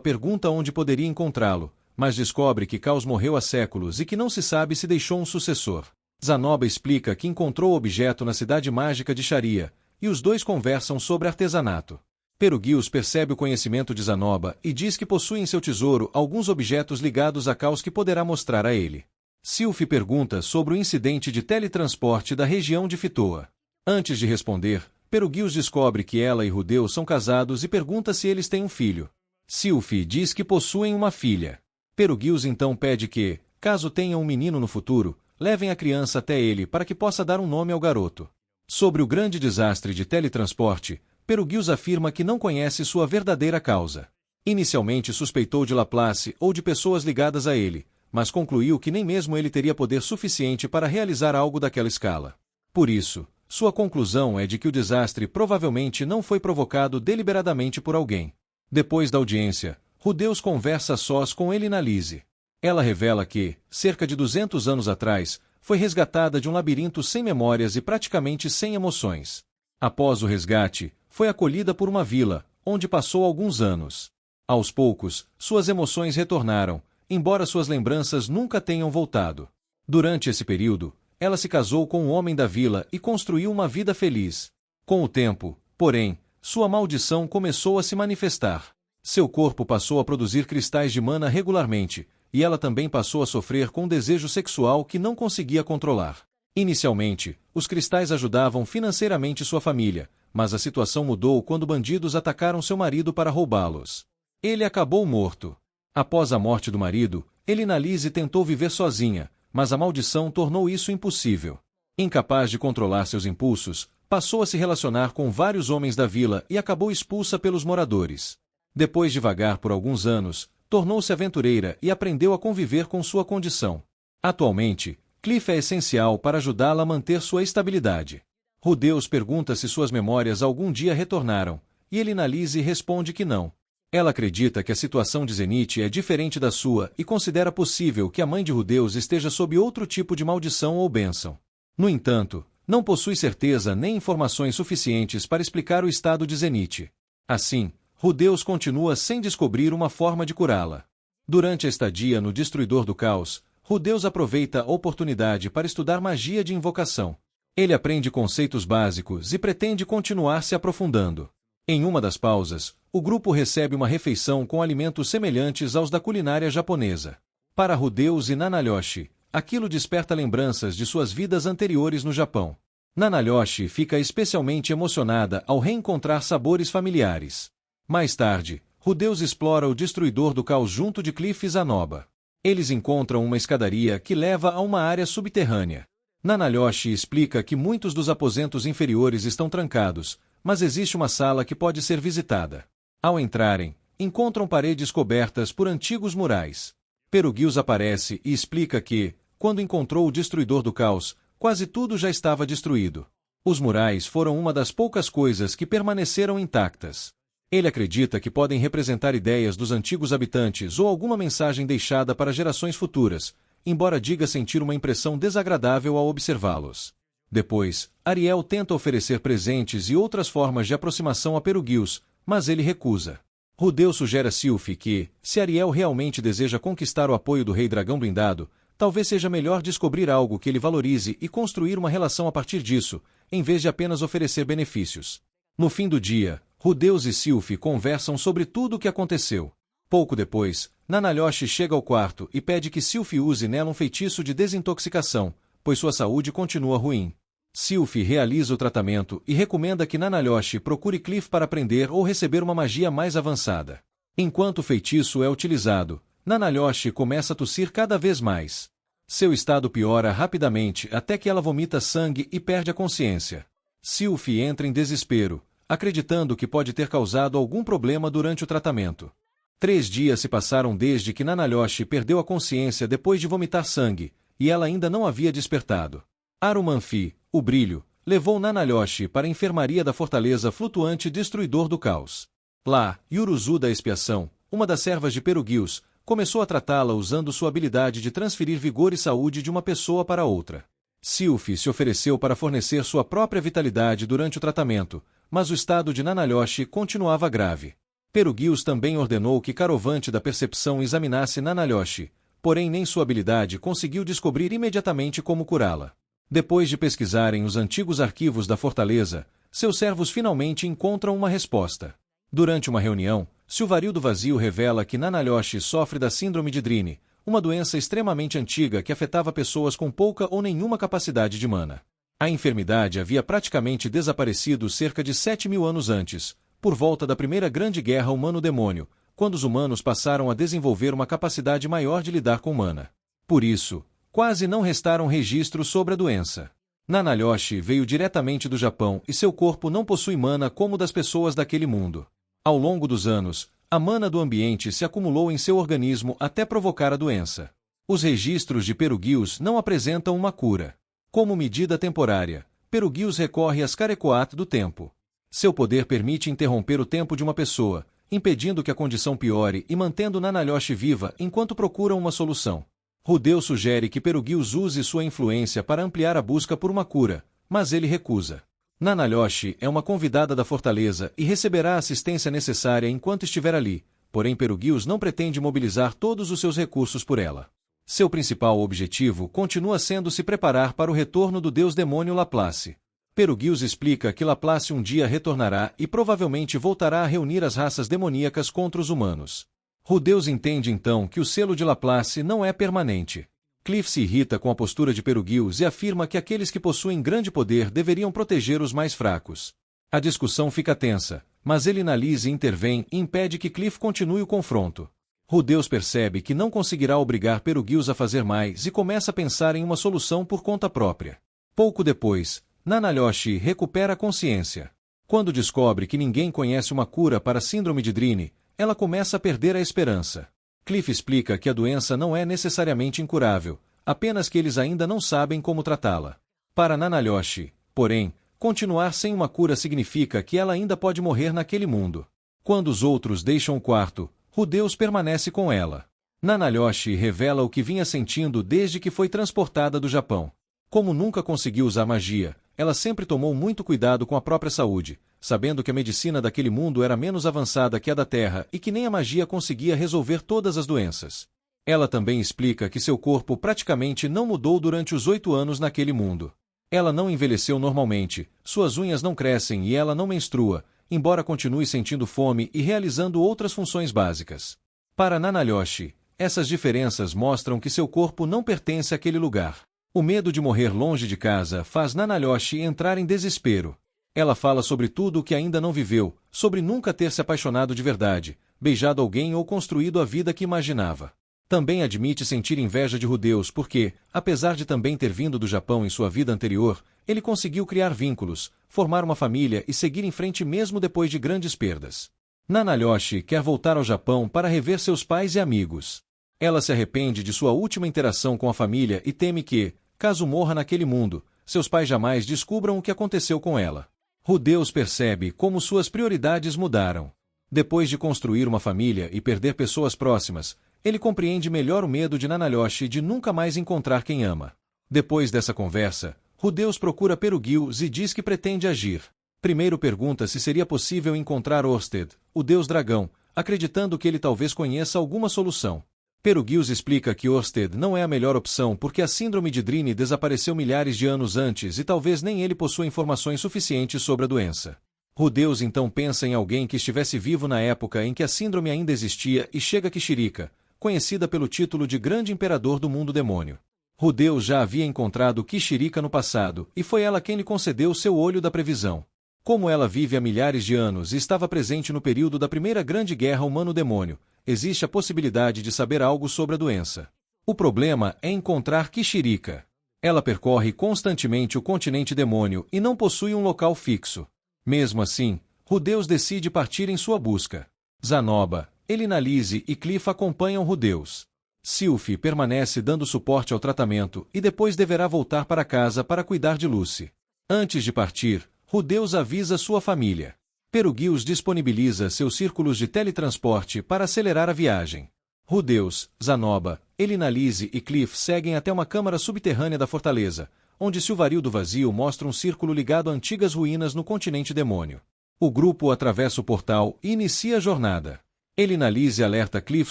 pergunta onde poderia encontrá-lo, mas descobre que Caos morreu há séculos e que não se sabe se deixou um sucessor. Zanoba explica que encontrou o objeto na cidade mágica de Sharia, e os dois conversam sobre artesanato. Perugius percebe o conhecimento de Zanoba e diz que possui em seu tesouro alguns objetos ligados a Caos que poderá mostrar a ele. Sylph pergunta sobre o incidente de teletransporte da região de Fitoa. Antes de responder, Perugius descobre que ela e Rudeu são casados e pergunta se eles têm um filho. Sylph diz que possuem uma filha. Perugius então pede que, caso tenham um menino no futuro, levem a criança até ele para que possa dar um nome ao garoto. Sobre o grande desastre de teletransporte, Perugius afirma que não conhece sua verdadeira causa. Inicialmente suspeitou de Laplace ou de pessoas ligadas a ele, mas concluiu que nem mesmo ele teria poder suficiente para realizar algo daquela escala. Por isso, sua conclusão é de que o desastre provavelmente não foi provocado deliberadamente por alguém. Depois da audiência, Rudeus conversa a sós com Elinalise. Ela revela que, cerca de 200 anos atrás, foi resgatada de um labirinto sem memórias e praticamente sem emoções. Após o resgate, foi acolhida por uma vila, onde passou alguns anos. Aos poucos, suas emoções retornaram, embora suas lembranças nunca tenham voltado. Durante esse período, ela se casou com um homem da vila e construiu uma vida feliz. Com o tempo, porém, sua maldição começou a se manifestar. Seu corpo passou a produzir cristais de mana regularmente, e ela também passou a sofrer com um desejo sexual que não conseguia controlar. Inicialmente, os cristais ajudavam financeiramente sua família, mas a situação mudou quando bandidos atacaram seu marido para roubá-los. Ele acabou morto. Após a morte do marido, Elinalise tentou viver sozinha, mas a maldição tornou isso impossível. Incapaz de controlar seus impulsos, passou a se relacionar com vários homens da vila e acabou expulsa pelos moradores. Depois de vagar por alguns anos, tornou-se aventureira e aprendeu a conviver com sua condição. Atualmente, Cliff é essencial para ajudá-la a manter sua estabilidade. Rudeus pergunta se suas memórias algum dia retornaram, e Elinalise responde que não. Ela acredita que a situação de Zenith é diferente da sua e considera possível que a mãe de Rudeus esteja sob outro tipo de maldição ou bênção. No entanto, não possui certeza nem informações suficientes para explicar o estado de Zenith. Assim, Rudeus continua sem descobrir uma forma de curá-la. Durante a estadia no Destruidor do Caos, Rudeus aproveita a oportunidade para estudar magia de invocação. Ele aprende conceitos básicos e pretende continuar se aprofundando. Em uma das pausas, o grupo recebe uma refeição com alimentos semelhantes aos da culinária japonesa. Para Rudeus e Nanalyoshi, aquilo desperta lembranças de suas vidas anteriores no Japão. Nanalyoshi fica especialmente emocionada ao reencontrar sabores familiares. Mais tarde, Rudeus explora o Destruidor do Caos junto de Cliff e Zanoba. Eles encontram uma escadaria que leva a uma área subterrânea. Nanalyoshi explica que muitos dos aposentos inferiores estão trancados, mas existe uma sala que pode ser visitada. Ao entrarem, encontram paredes cobertas por antigos murais. Perugius aparece e explica que, quando encontrou o Destruidor do Caos, quase tudo já estava destruído. Os murais foram uma das poucas coisas que permaneceram intactas. Ele acredita que podem representar ideias dos antigos habitantes ou alguma mensagem deixada para gerações futuras, embora diga sentir uma impressão desagradável ao observá-los. Depois, Ariel tenta oferecer presentes e outras formas de aproximação a Perugius, mas ele recusa. Rudeus sugere a Sylph que, se Ariel realmente deseja conquistar o apoio do Rei Dragão Blindado, talvez seja melhor descobrir algo que ele valorize e construir uma relação a partir disso, em vez de apenas oferecer benefícios. No fim do dia, Rudeus e Sylph conversam sobre tudo o que aconteceu. Pouco depois, Nanalyoshi chega ao quarto e pede que Sylph use nela um feitiço de desintoxicação, pois sua saúde continua ruim. Sylph realiza o tratamento e recomenda que Nanalyoshi procure Cliff para aprender ou receber uma magia mais avançada. Enquanto o feitiço é utilizado, Nanalyoshi começa a tossir cada vez mais. Seu estado piora rapidamente até que ela vomita sangue e perde a consciência. Sylph entra em desespero, acreditando que pode ter causado algum problema durante o tratamento. 3 dias se passaram desde que Nanalyoshi perdeu a consciência depois de vomitar sangue, e ela ainda não havia despertado. Arumanfi, o brilho, levou Nanalyoshi para a enfermaria da fortaleza flutuante Destruidor do Caos. Lá, Yuruzu da Expiação, uma das servas de Perugius, começou a tratá-la usando sua habilidade de transferir vigor e saúde de uma pessoa para outra. Sylphie se ofereceu para fornecer sua própria vitalidade durante o tratamento, mas o estado de Nanalhosh continuava grave. Perugius também ordenou que Carovante da Percepção examinasse Nanalhosh, porém nem sua habilidade conseguiu descobrir imediatamente como curá-la. Depois de pesquisarem os antigos arquivos da fortaleza, seus servos finalmente encontram uma resposta. Durante uma reunião, Silvaril do Vazio revela que Nanalhosh sofre da Síndrome de Drine, uma doença extremamente antiga que afetava pessoas com pouca ou nenhuma capacidade de mana. A enfermidade havia praticamente desaparecido cerca de 7.000 anos antes, por volta da Primeira Grande Guerra Humano-Demônio, quando os humanos passaram a desenvolver uma capacidade maior de lidar com mana. Por isso, quase não restaram registros sobre a doença. Nanalhosh veio diretamente do Japão e seu corpo não possui mana como o das pessoas daquele mundo. Ao longo dos anos, a mana do ambiente se acumulou em seu organismo até provocar a doença. Os registros de Perugius não apresentam uma cura. Como medida temporária, Perugius recorre às Karekoat do tempo. Seu poder permite interromper o tempo de uma pessoa, impedindo que a condição piore e mantendo Nanalhosh viva enquanto procuram uma solução. Rudeu sugere que Perugius use sua influência para ampliar a busca por uma cura, mas ele recusa. Nanalhosh é uma convidada da fortaleza e receberá a assistência necessária enquanto estiver ali, porém Perugius não pretende mobilizar todos os seus recursos por ela. Seu principal objetivo continua sendo se preparar para o retorno do deus-demônio Laplace. Perugius explica que Laplace um dia retornará e provavelmente voltará a reunir as raças demoníacas contra os humanos. Rudeus entende então que o selo de Laplace não é permanente. Cliff se irrita com a postura de Perugius e afirma que aqueles que possuem grande poder deveriam proteger os mais fracos. A discussão fica tensa, mas Elinalise intervém e impede que Cliff continue o confronto. Rudeus percebe que não conseguirá obrigar Perugius a fazer mais e começa a pensar em uma solução por conta própria. Pouco depois, Nanalhosh recupera a consciência. Quando descobre que ninguém conhece uma cura para a Síndrome de Drine, ela começa a perder a esperança. Cliff explica que a doença não é necessariamente incurável, apenas que eles ainda não sabem como tratá-la. Para Nanalhosh, porém, continuar sem uma cura significa que ela ainda pode morrer naquele mundo. Quando os outros deixam o quarto, Rudeus permanece com ela. Nanalhosh revela o que vinha sentindo desde que foi transportada do Japão. Como nunca conseguiu usar magia, ela sempre tomou muito cuidado com a própria saúde, sabendo que a medicina daquele mundo era menos avançada que a da Terra e que nem a magia conseguia resolver todas as doenças. Ela também explica que seu corpo praticamente não mudou durante os 8 anos naquele mundo. Ela não envelheceu normalmente, suas unhas não crescem e ela não menstrua, embora continue sentindo fome e realizando outras funções básicas. Para Nanalhosh, essas diferenças mostram que seu corpo não pertence àquele lugar. O medo de morrer longe de casa faz Nanalhosh entrar em desespero. Ela fala sobre tudo o que ainda não viveu, sobre nunca ter se apaixonado de verdade, beijado alguém ou construído a vida que imaginava. Também admite sentir inveja de Rudeus porque, apesar de também ter vindo do Japão em sua vida anterior, ele conseguiu criar vínculos, formar uma família e seguir em frente mesmo depois de grandes perdas. Nanalhosh quer voltar ao Japão para rever seus pais e amigos. Ela se arrepende de sua última interação com a família e teme que, caso morra naquele mundo, seus pais jamais descubram o que aconteceu com ela. Rudeus percebe como suas prioridades mudaram. Depois de construir uma família e perder pessoas próximas, ele compreende melhor o medo de Nanalhosh de nunca mais encontrar quem ama. Depois dessa conversa, Rudeus procura Perugius e diz que pretende agir. Primeiro pergunta se seria possível encontrar Orsted, o deus dragão, acreditando que ele talvez conheça alguma solução. Perugius explica que Orsted não é a melhor opção porque a Síndrome de Drine desapareceu milhares de anos antes e talvez nem ele possua informações suficientes sobre a doença. Rudeus então pensa em alguém que estivesse vivo na época em que a síndrome ainda existia e chega Kishirika, conhecida pelo título de Grande Imperador do Mundo Demônio. Rudeus já havia encontrado Kishirika no passado e foi ela quem lhe concedeu seu olho da previsão. Como ela vive há milhares de anos e estava presente no período da Primeira Grande Guerra Humano-Demônio, existe a possibilidade de saber algo sobre a doença. O problema é encontrar Kishirika. Ela percorre constantemente o continente demônio e não possui um local fixo. Mesmo assim, Rudeus decide partir em sua busca. Zanoba, Elinalise e Cliff acompanham Rudeus. Sylphie permanece dando suporte ao tratamento e depois deverá voltar para casa para cuidar de Lucy. Antes de partir, Rudeus avisa sua família. Perugius disponibiliza seus círculos de teletransporte para acelerar a viagem. Rudeus, Zanoba, Elinalise e Cliff seguem até uma câmara subterrânea da fortaleza, onde Silvaril do Vazio mostra um círculo ligado a antigas ruínas no continente demônio. O grupo atravessa o portal e inicia a jornada. Elinalise alerta Cliff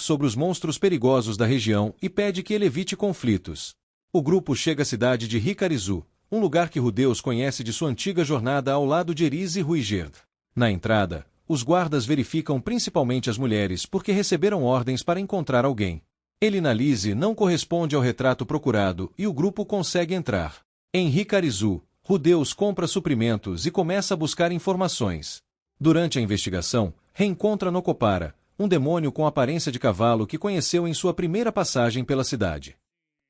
sobre os monstros perigosos da região e pede que ele evite conflitos. O grupo chega à cidade de Hikarizu, um lugar que Rudeus conhece de sua antiga jornada ao lado de Eris e Ruigerd. Na entrada, os guardas verificam principalmente as mulheres porque receberam ordens para encontrar alguém. Elinalise não corresponde ao retrato procurado e o grupo consegue entrar. Em Hikarizu, Rudeus compra suprimentos e começa a buscar informações. Durante a investigação, reencontra Nokopara, um demônio com aparência de cavalo que conheceu em sua primeira passagem pela cidade.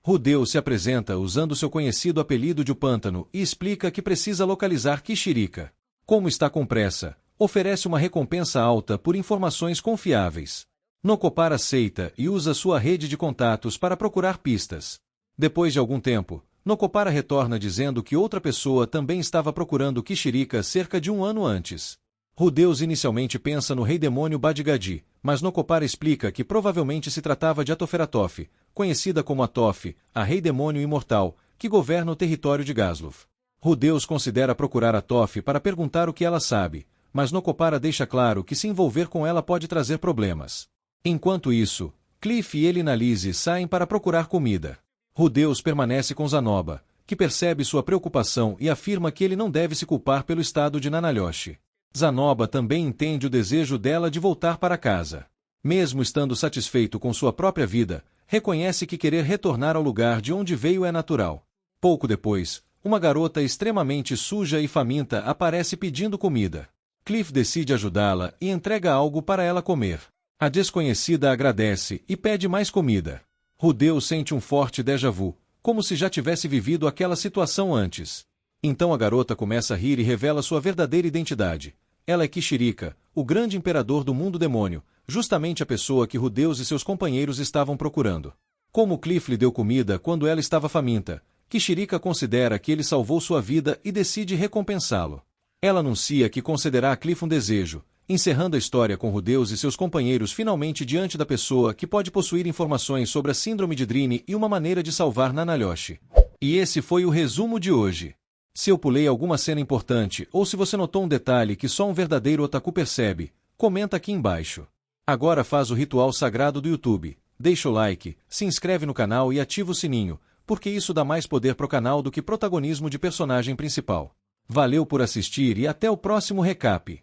Rudeus se apresenta usando seu conhecido apelido de O Pântano e explica que precisa localizar Kishirika. Como está com pressa, oferece uma recompensa alta por informações confiáveis. Nokopara aceita e usa sua rede de contatos para procurar pistas. Depois de algum tempo, Nokopara retorna dizendo que outra pessoa também estava procurando Kishirika cerca de um ano antes. Rudeus inicialmente pensa no rei demônio Badgadi, mas Nokopara explica que provavelmente se tratava de Atoferatof, conhecida como Atof, a rei demônio imortal, que governa o território de Gaslov. Rudeus considera procurar Atof para perguntar o que ela sabe, mas Nokopara deixa claro que se envolver com ela pode trazer problemas. Enquanto isso, Cliff e Elinalise saem para procurar comida. Rudeus permanece com Zanoba, que percebe sua preocupação e afirma que ele não deve se culpar pelo estado de Nanalyoshi. Zanoba também entende o desejo dela de voltar para casa. Mesmo estando satisfeito com sua própria vida, reconhece que querer retornar ao lugar de onde veio é natural. Pouco depois, uma garota extremamente suja e faminta aparece pedindo comida. Cliff decide ajudá-la e entrega algo para ela comer. A desconhecida agradece e pede mais comida. Rudeus sente um forte déjà vu, como se já tivesse vivido aquela situação antes. Então a garota começa a rir e revela sua verdadeira identidade. Ela é Kishirika, o grande imperador do mundo demônio, justamente a pessoa que Rudeus e seus companheiros estavam procurando. Como Cliff lhe deu comida quando ela estava faminta, Kishirika considera que ele salvou sua vida e decide recompensá-lo. Ela anuncia que concederá a Cliff um desejo, encerrando a história com Rudeus e seus companheiros finalmente diante da pessoa que pode possuir informações sobre a síndrome de Drine e uma maneira de salvar Nanalyoshi. E esse foi o resumo de hoje. Se eu pulei alguma cena importante ou se você notou um detalhe que só um verdadeiro otaku percebe, comenta aqui embaixo. Agora faz o ritual sagrado do YouTube, deixa o like, se inscreve no canal e ativa o sininho, porque isso dá mais poder pro canal do que protagonismo de personagem principal. Valeu por assistir e até o próximo recap.